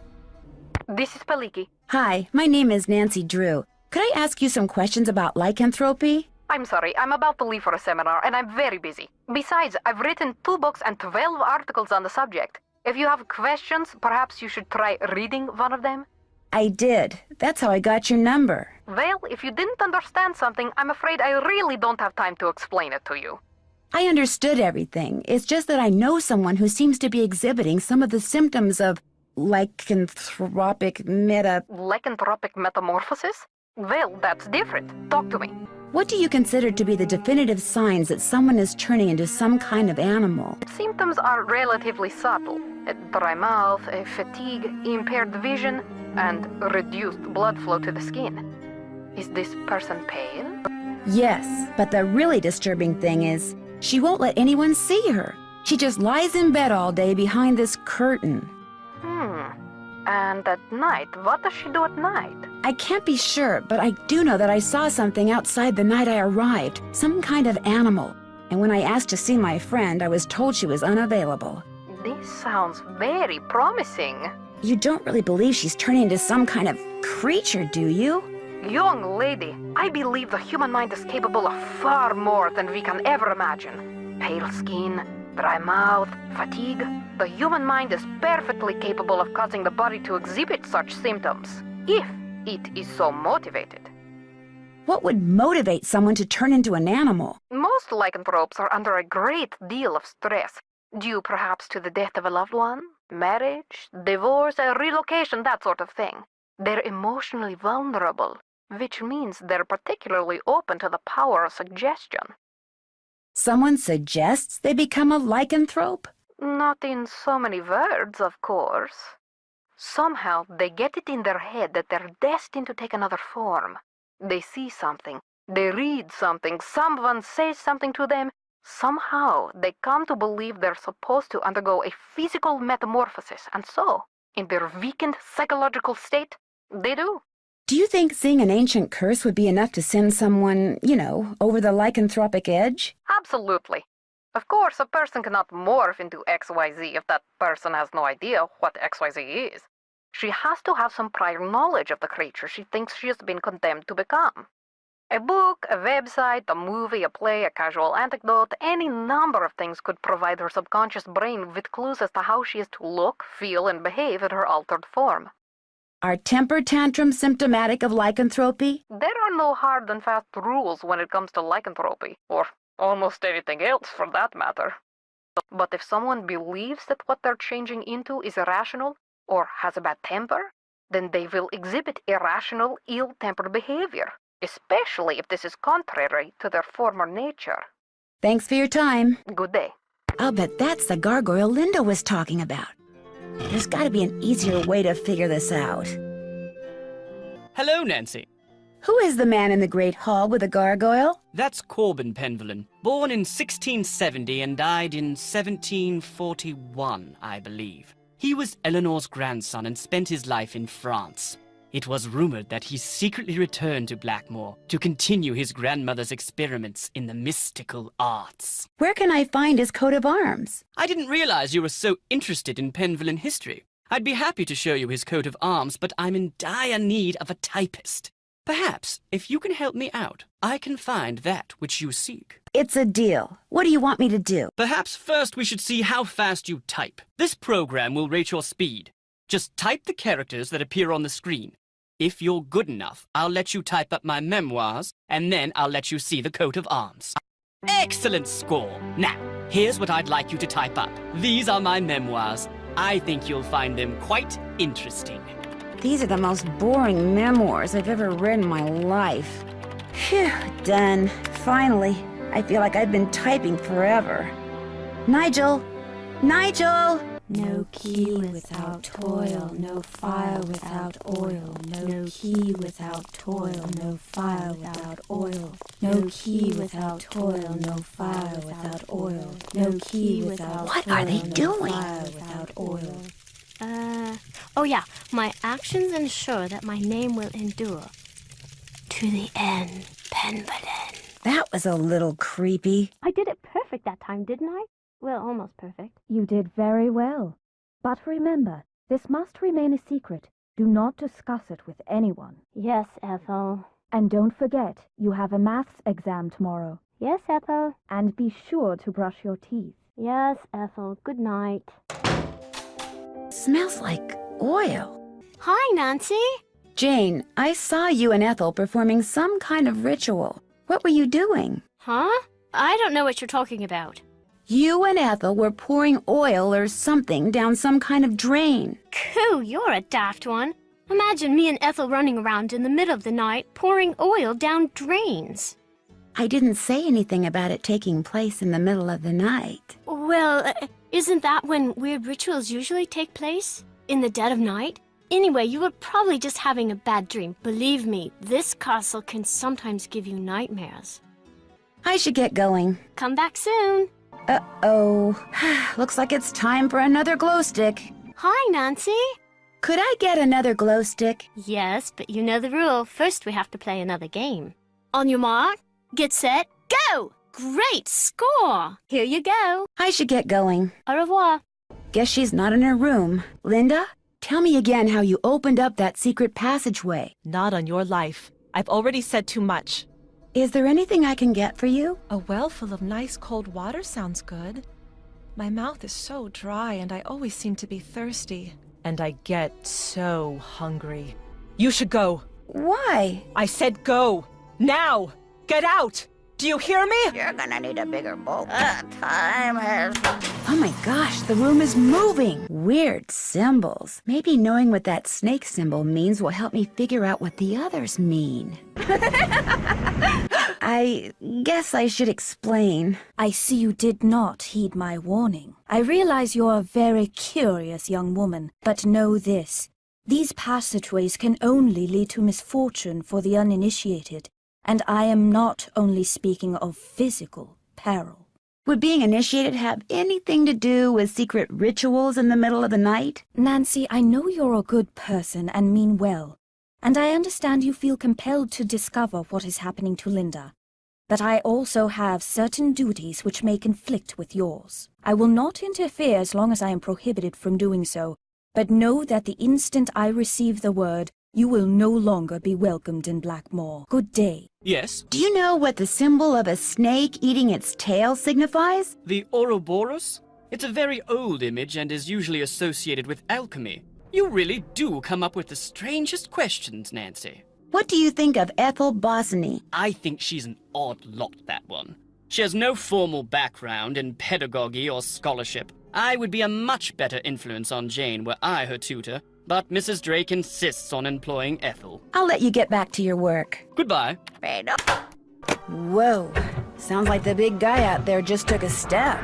This is Paliki. Hi, my name is Nancy Drew. Could I ask you some questions about lycanthropy? I'm sorry, I'm about to leave for a seminar, and I'm very busy. Besides, I've written 2 books and 12 articles on the subject. If you have questions, perhaps you should try reading one of them. I did. That's how I got your number. Well, if you didn't understand something, I'm afraid I really don't have time to explain it to you. I understood everything. It's just that I know someone who seems to be exhibiting some of the symptoms of lycanthropic Lycanthropic metamorphosis? Well, that's different. Talk to me. What do you consider to be the definitive signs that someone is turning into some kind of animal? Symptoms are relatively subtle. A dry mouth, a fatigue, impaired vision, and reduced blood flow to the skin. Is this person pale? Yes, but the really disturbing thing is, she won't let anyone see her. She just lies in bed all day behind this curtain. And at night, what does she do at night? I can't be sure, but I do know that I saw something outside the night I arrived, some kind of animal. And when I asked to see my friend, I was told she was unavailable. This sounds very promising. You don't really believe she's turning into some kind of creature, do you? Young lady, I believe the human mind is capable of far more than we can ever imagine. Pale skin, dry mouth, fatigue. The human mind is perfectly capable of causing the body to exhibit such symptoms, if it is so motivated. What would motivate someone to turn into an animal? Most lycanthropes are under a great deal of stress, due perhaps to the death of a loved one, marriage, divorce, a relocation, that sort of thing. They're emotionally vulnerable, which means they're particularly open to the power of suggestion. Someone suggests they become a lycanthrope? Not in so many words, of course. Somehow they get it in their head that they're destined to take another form. They see something, they read something, someone says something to them. Somehow they come to believe they're supposed to undergo a physical metamorphosis, and so, in their weakened psychological state, they do. Do you think seeing an ancient curse would be enough to send someone, over the lycanthropic edge? Absolutely. Of course, a person cannot morph into XYZ if that person has no idea what XYZ is. She has to have some prior knowledge of the creature she thinks she has been condemned to become. A book, a website, a movie, a play, a casual anecdote, any number of things could provide her subconscious brain with clues as to how she is to look, feel, and behave in her altered form. Are temper tantrums symptomatic of lycanthropy? There are no hard and fast rules when it comes to lycanthropy, or almost anything else for that matter. But if someone believes that what they're changing into is irrational, or has a bad temper, then they will exhibit irrational, ill-tempered behavior, especially if this is contrary to their former nature. Thanks for your time. Good day. I'll bet that's the gargoyle Linda was talking about. There's got to be an easier way to figure this out. Hello, Nancy. Who is the man in the Great Hall with the gargoyle? That's Corbin Penvellyn, born in 1670 and died in 1741, I believe. He was Eleanor's grandson and spent his life in France. It was rumored that he secretly returned to Blackmoor to continue his grandmother's experiments in the mystical arts. Where can I find his coat of arms? I didn't realize you were so interested in Penvellyn history. I'd be happy to show you his coat of arms, but I'm in dire need of a typist. Perhaps, if you can help me out, I can find that which you seek. It's a deal. What do you want me to do? Perhaps first we should see how fast you type. This program will rate your speed. Just type the characters that appear on the screen. If you're good enough, I'll let you type up my memoirs, and then I'll let you see the coat of arms. Excellent score! Now, here's what I'd like you to type up. These are my memoirs. I think you'll find them quite interesting. These are the most boring memoirs I've ever read in my life. Phew, done. Finally. I feel like I've been typing forever. Nigel! Nigel! No key without toil, no fire without oil. No key without toil, no fire without oil. No key without toil, no fire without oil. No key without What are they doing? Fire without oil. Oh yeah, my actions ensure that my name will endure. To the end, Penvelen. That was a little creepy. I did it perfect that time, didn't I? Well, almost perfect. You did very well. But remember, this must remain a secret. Do not discuss it with anyone. Yes, Ethel. And don't forget, you have a maths exam tomorrow. Yes, Ethel. And be sure to brush your teeth. Yes, Ethel. Good night. Smells like oil. Hi, Nancy. Jane, I saw you and Ethel performing some kind of ritual. What were you doing? Huh? I don't know what you're talking about. You and Ethel were pouring oil or something down some kind of drain. Coo, you're a daft one. Imagine me and Ethel running around in the middle of the night pouring oil down drains. I didn't say anything about it taking place in the middle of the night. Well, isn't that when weird rituals usually take place? In the dead of night? Anyway, you were probably just having a bad dream. Believe me, this castle can sometimes give you nightmares. I should get going. Come back soon. Uh-oh. Looks like it's time for another glow stick. Hi, Nancy. Could I get another glow stick? Yes, but you know the rule. First, we have to play another game. On your mark, get set, go! Great score! Here you go. I should get going. Au revoir. Guess she's not in her room. Linda, tell me again how you opened up that secret passageway. Not on your life. I've already said too much. Is there anything I can get for you? A well full of nice cold water sounds good. My mouth is so dry and I always seem to be thirsty. And I get so hungry. You should go. Why? I said go. Now! Get out! Do you hear me? You're gonna need a bigger boat. Time is... Oh my gosh, the room is moving. Weird symbols. Maybe knowing what that snake symbol means will help me figure out what the others mean. I guess I should explain. I see you did not heed my warning. I realize you're a very curious young woman, but know this. These passageways can only lead to misfortune for the uninitiated, and I am not only speaking of physical peril. Would being initiated have anything to do with secret rituals in the middle of the night? Nancy, I know you're a good person and mean well, and I understand you feel compelled to discover what is happening to Linda. But I also have certain duties which may conflict with yours. I will not interfere as long as I am prohibited from doing so, but know that the instant I receive the word, you will no longer be welcomed in Blackmoor. Good day. Yes? Do you know what the symbol of a snake eating its tail signifies? The Ouroboros? It's a very old image and is usually associated with alchemy. You really do come up with the strangest questions, Nancy. What do you think of Ethel Bosany? I think she's an odd lot, that one. She has no formal background in pedagogy or scholarship. I would be a much better influence on Jane were I her tutor, but Mrs. Drake insists on employing Ethel. I'll let you get back to your work. Goodbye. Whoa. Sounds like the big guy out there just took a step.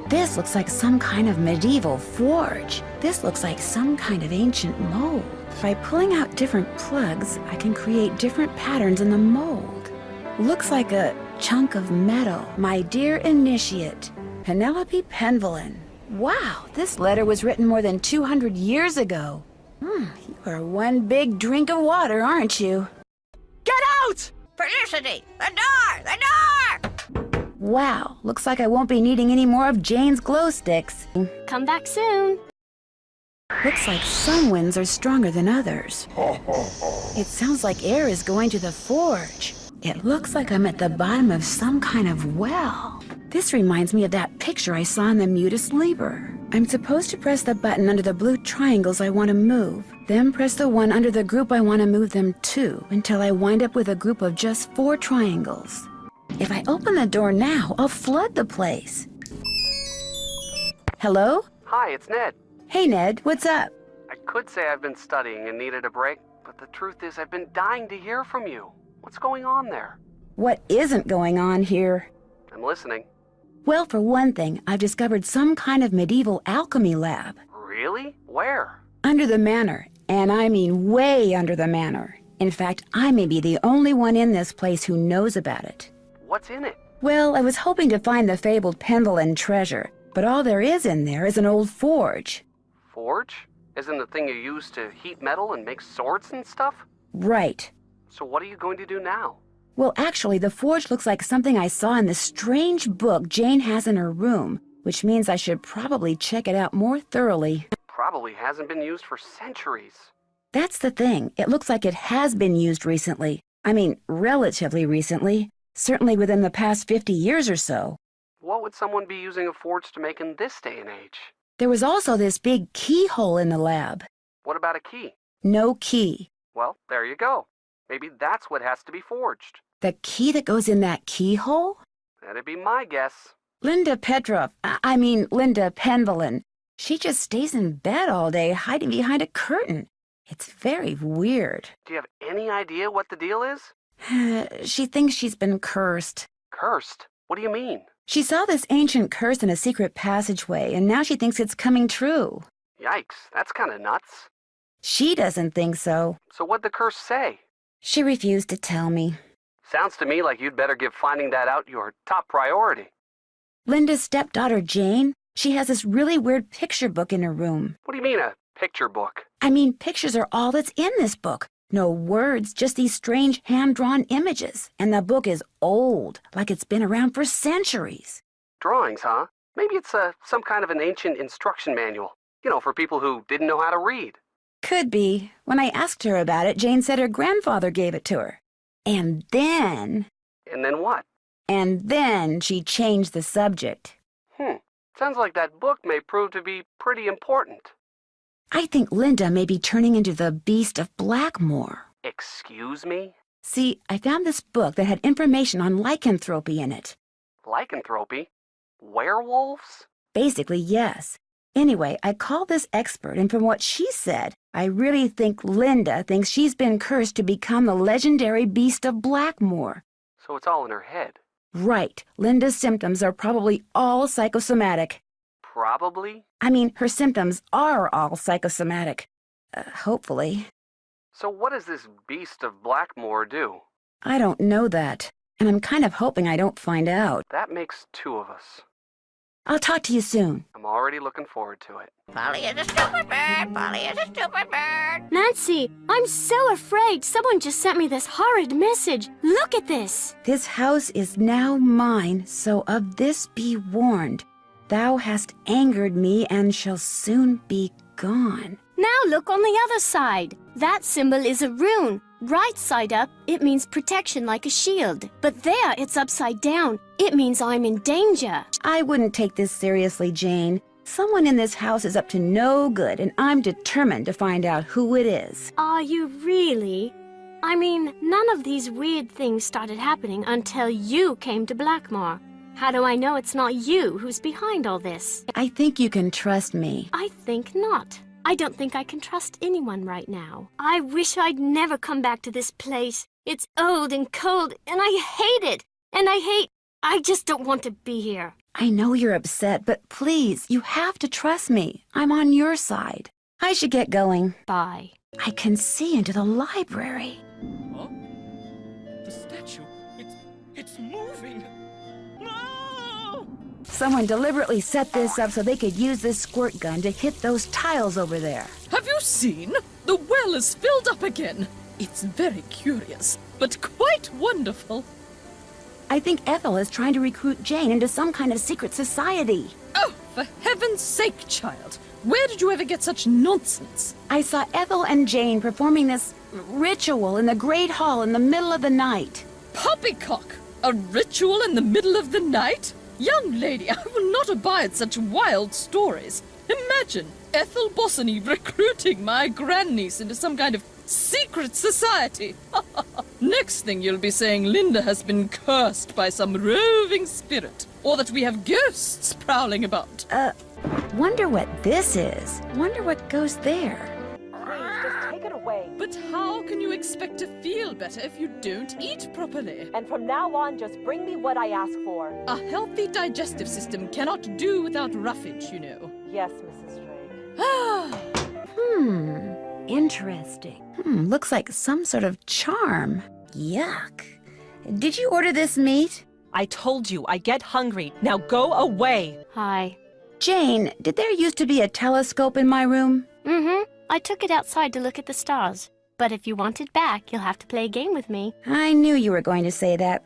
This looks like some kind of medieval forge. This looks like some kind of ancient mold. By pulling out different plugs, I can create different patterns in the mold. Looks like a chunk of metal. My dear initiate, Penelope Penvelen. Wow, this letter was written more than 200 years ago. You are one big drink of water, aren't you? Get out! Felicity! The door! The door! Wow, looks like I won't be needing any more of Jane's glow sticks. Come back soon. Looks like some winds are stronger than others. It sounds like air is going to the forge. It looks like I'm at the bottom of some kind of well. This reminds me of that picture I saw in the Mutus Liber. I'm supposed to press the button under the blue triangles I want to move, then press the one under the group I want to move them to, until I wind up with a group of just 4 triangles. If I open the door now, I'll flood the place. Hello? Hi, it's Ned. Hey, Ned, what's up? I could say I've been studying and needed a break, but the truth is I've been dying to hear from you. What's going on there? What isn't going on here? I'm listening. Well, for one thing, I've discovered some kind of medieval alchemy lab. Really? Where? Under the manor, and I mean way under the manor. In fact, I may be the only one in this place who knows about it. What's in it? Well, I was hoping to find the fabled Penvelen treasure, but all there is in there is an old forge. Forge? Isn't the thing you use to heat metal and make swords and stuff? Right. So what are you going to do now? Well, actually, the forge looks like something I saw in the strange book Jane has in her room, which means I should probably check it out more thoroughly. Probably hasn't been used for centuries. That's the thing. It looks like it has been used recently. I mean, relatively recently. Certainly within the past 50 years or so. What would someone be using a forge to make in this day and age? There was also this big keyhole in the lab. What about a key? No key. Well, there you go. Maybe that's what has to be forged. The key that goes in that keyhole? That'd be my guess. Linda Penvelin. She just stays in bed all day, hiding behind a curtain. It's very weird. Do you have any idea what the deal is? She thinks she's been cursed. Cursed? What do you mean? She saw this ancient curse in a secret passageway, and now she thinks it's coming true. Yikes, that's kind of nuts. She doesn't think so. So what'd the curse say? She refused to tell me. Sounds to me like you'd better give finding that out your top priority. Linda's stepdaughter, Jane, she has this really weird picture book in her room. What do you mean, a picture book? I mean, pictures are all that's in this book. No words, just these strange hand-drawn images. And the book is old, like it's been around for centuries. Drawings, huh? Maybe it's some kind of an ancient instruction manual. You know, for people who didn't know how to read. Could be. When I asked her about it, Jane said her grandfather gave it to her. And then... And then what? And then she changed the subject. Sounds like that book may prove to be pretty important. I think Linda may be turning into the Beast of Blackmoor. Excuse me? See, I found this book that had information on lycanthropy in it. Lycanthropy? Werewolves? Basically, yes. Anyway, I called this expert, and from what she said, I really think Linda thinks she's been cursed to become the legendary Beast of Blackmoor. So it's all in her head. Right. Linda's symptoms are probably all psychosomatic. Probably? I mean, her symptoms are all psychosomatic. Hopefully. So what does this Beast of Blackmoor do? I don't know that, and I'm kind of hoping I don't find out. That makes two of us. I'll talk to you soon. I'm already looking forward to it. Polly is a stupid bird. Polly is a stupid bird. Nancy, I'm so afraid. Someone just sent me this horrid message. Look at this. This house is now mine, so of this be warned. Thou hast angered me and shall soon be gone. Now look on the other side. That symbol is a rune. Right side up, it means protection like a shield. But there, it's upside down. It means I'm in danger. I wouldn't take this seriously, Jane. Someone in this house is up to no good, and I'm determined to find out who it is. Are you really? I mean, none of these weird things started happening until you came to Blackmoor. How do I know it's not you who's behind all this? I think you can trust me. I think not. I don't think I can trust anyone right now. I wish I'd never come back to this place. It's old and cold, and I hate it. And I just don't want to be here. I know you're upset, but please, you have to trust me. I'm on your side. I should get going. Bye. I can see into the library. Huh? The statue, it's moving. No! Someone deliberately set this up so they could use this squirt gun to hit those tiles over there. Have you seen? The well is filled up again. It's very curious, but quite wonderful. I think Ethel is trying to recruit Jane into some kind of secret society. Oh, for heaven's sake, child. Where did you ever get such nonsense? I saw Ethel and Jane performing this ritual in the Great Hall in the middle of the night. Poppycock! A ritual in the middle of the night? Young lady, I will not abide such wild stories. Imagine Ethel Bossany recruiting my grandniece into some kind of secret society. Next thing you'll be saying Linda has been cursed by some roving spirit, or that we have ghosts prowling about. Wonder what this is. Wonder what goes there. Please, just take it away. But how can you expect to feel better if you don't eat properly? And from now on, just bring me what I ask for. A healthy digestive system cannot do without roughage, you know. Yes, Mrs. Drake. Interesting. Looks like some sort of charm. Yuck. Did you order this meat? I told you, I get hungry. Now go away. Hi. Jane, did there used to be a telescope in my room? Mm-hmm. I took it outside to look at the stars. But if you want it back, you'll have to play a game with me. I knew you were going to say that.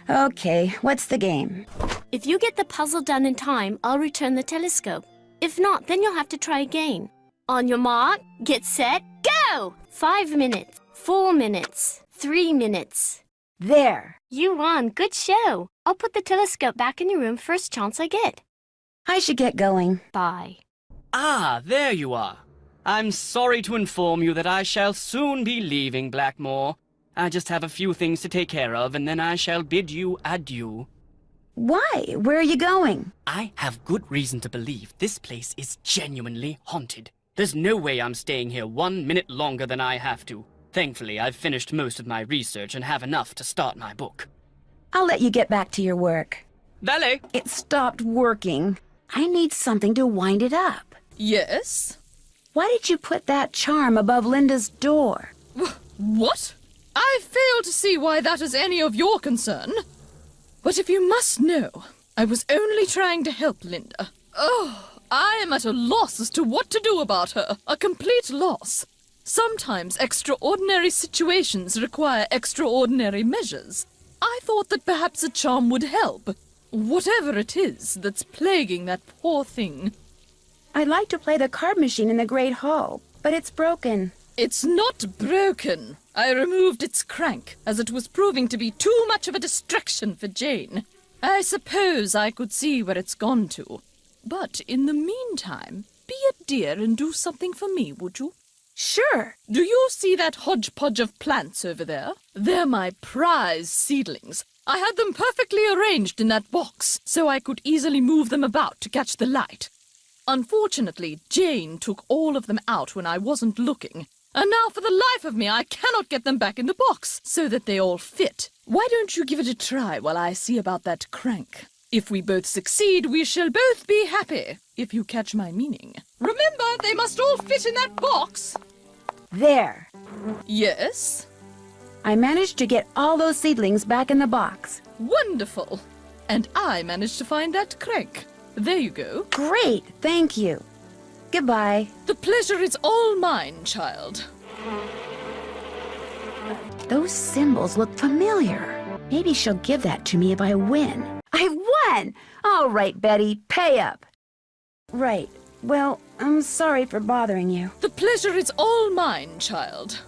Okay, what's the game? If you get the puzzle done in time, I'll return the telescope. If not, then you'll have to try again. On your mark, get set, go! 5 minutes, 4 minutes, 3 minutes. There. You won. Good show. I'll put the telescope back in your room first chance I get. I should get going. Bye. Ah, there you are. I'm sorry to inform you that I shall soon be leaving Blackmoor. I just have a few things to take care of, and then I shall bid you adieu. Why? Where are you going? I have good reason to believe this place is genuinely haunted. There's no way I'm staying here 1 minute longer than I have to. Thankfully, I've finished most of my research and have enough to start my book. I'll let you get back to your work. Valet! It stopped working. I need something to wind it up. Yes? Why did you put that charm above Linda's door? What? I fail to see why that is any of your concern. But if you must know, I was only trying to help Linda. Oh, I am at a loss as to what to do about her. A complete loss. Sometimes extraordinary situations require extraordinary measures. I thought that perhaps a charm would help. Whatever it is that's plaguing that poor thing. I'd like to play the card machine in the Great Hall, but it's broken. It's not broken. I removed its crank, as it was proving to be too much of a distraction for Jane. I suppose I could see where it's gone to. But in the meantime, be a dear and do something for me, would you? Sure. Do you see that hodgepodge of plants over there? They're my prize seedlings. I had them perfectly arranged in that box, so I could easily move them about to catch the light. Unfortunately, Jane took all of them out when I wasn't looking. And now, for the life of me, I cannot get them back in the box, so that they all fit. Why don't you give it a try while I see about that crank? If we both succeed, we shall both be happy, if you catch my meaning. Remember, they must all fit in that box. There. Yes? I managed to get all those seedlings back in the box. Wonderful. And I managed to find that crank. There you go. Great, thank you. Goodbye. The pleasure is all mine, child. Those symbols look familiar. Maybe she'll give that to me if I win. I won! All right, Betty, pay up. Right. Well, I'm sorry for bothering you. The pleasure is all mine, child.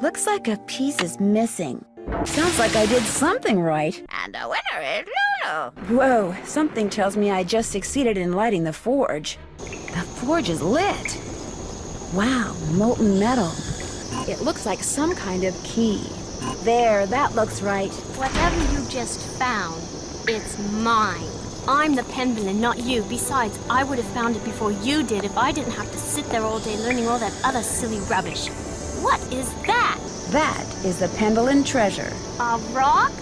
Looks like a piece is missing. Sounds like I did something right. And the winner is Lulu. Whoa, something tells me I just succeeded in lighting the forge. The forge is lit. Wow, molten metal. It looks like some kind of key. There, that looks right. Whatever you just found, it's mine. I'm the pen villain, not you. Besides, I would have found it before you did if I didn't have to sit there all day learning all that other silly rubbish. What is that? That is the Pendleton treasure. A rock?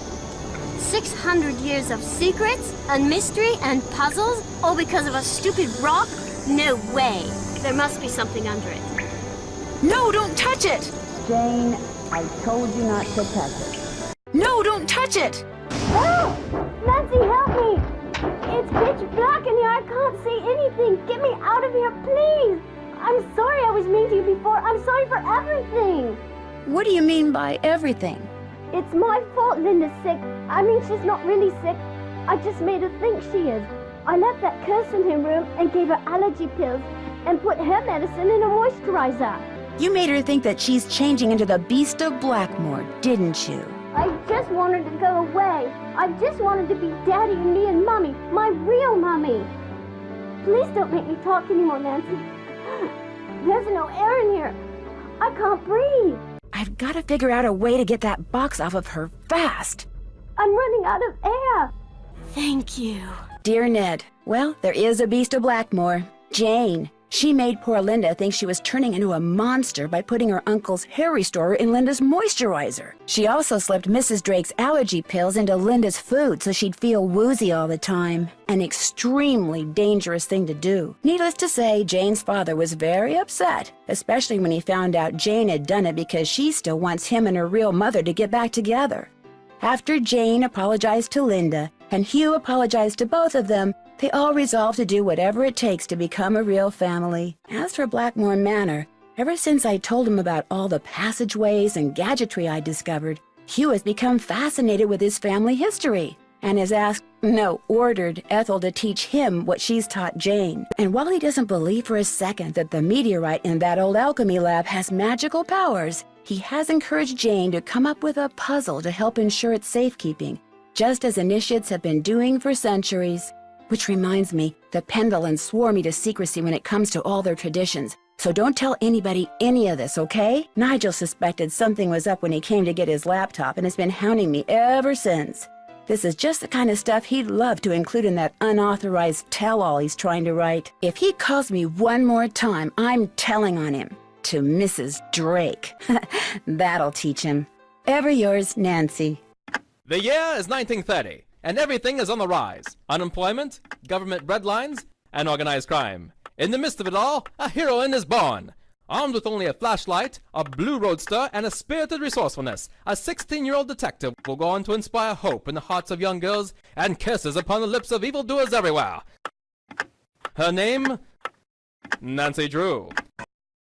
600 years of secrets and mystery and puzzles, all because of a stupid rock? No way. There must be something under it. No, don't touch it! Jane, I told you not to touch it. No, don't touch it! Oh! Nancy, help me! It's pitch black in here. I can't see anything. Get me out of here, please! I'm sorry I was mean to you before. I'm sorry for everything. What do you mean by everything? It's my fault Linda's sick. I mean, she's not really sick. I just made her think she is. I left that curse in her room and gave her allergy pills and put her medicine in a moisturizer. You made her think that she's changing into the Beast of Blackmoor, didn't you? I just wanted to go away. I just wanted to be Daddy and me and Mommy, my real Mommy. Please don't make me talk anymore, Nancy. There's no air in here. I can't breathe. I've got to figure out a way to get that box off of her fast. I'm running out of air. Thank you. Dear Ned, well, there is a Beast of Blackmoor. Jane. She made poor Linda think she was turning into a monster by putting her uncle's hair restorer in Linda's moisturizer. She also slipped Mrs. Drake's allergy pills into Linda's food so she'd feel woozy all the time. An extremely dangerous thing to do. Needless to say, Jane's father was very upset, especially when he found out Jane had done it because she still wants him and her real mother to get back together. After Jane apologized to Linda, and Hugh apologized to both of them, they all resolved to do whatever it takes to become a real family. As for Blackmoor Manor, ever since I told him about all the passageways and gadgetry I discovered, Hugh has become fascinated with his family history and has ordered Ethel to teach him what she's taught Jane. And while he doesn't believe for a second that the meteorite in that old alchemy lab has magical powers, he has encouraged Jane to come up with a puzzle to help ensure its safekeeping, just as initiates have been doing for centuries. Which reminds me, the Pendlins swore me to secrecy when it comes to all their traditions, so don't tell anybody any of this, okay? Nigel suspected something was up when he came to get his laptop and has been hounding me ever since. This is just the kind of stuff he'd love to include in that unauthorized tell-all he's trying to write. If he calls me one more time, I'm telling on him. To Mrs. Drake. That'll teach him. Ever yours, Nancy. The year is 1930, and everything is on the rise. Unemployment, government breadlines, and organized crime. In the midst of it all, a heroine is born. Armed with only a flashlight, a blue roadster, and a spirited resourcefulness, a 16-year-old detective will go on to inspire hope in the hearts of young girls and kisses upon the lips of evildoers everywhere. Her name? Nancy Drew.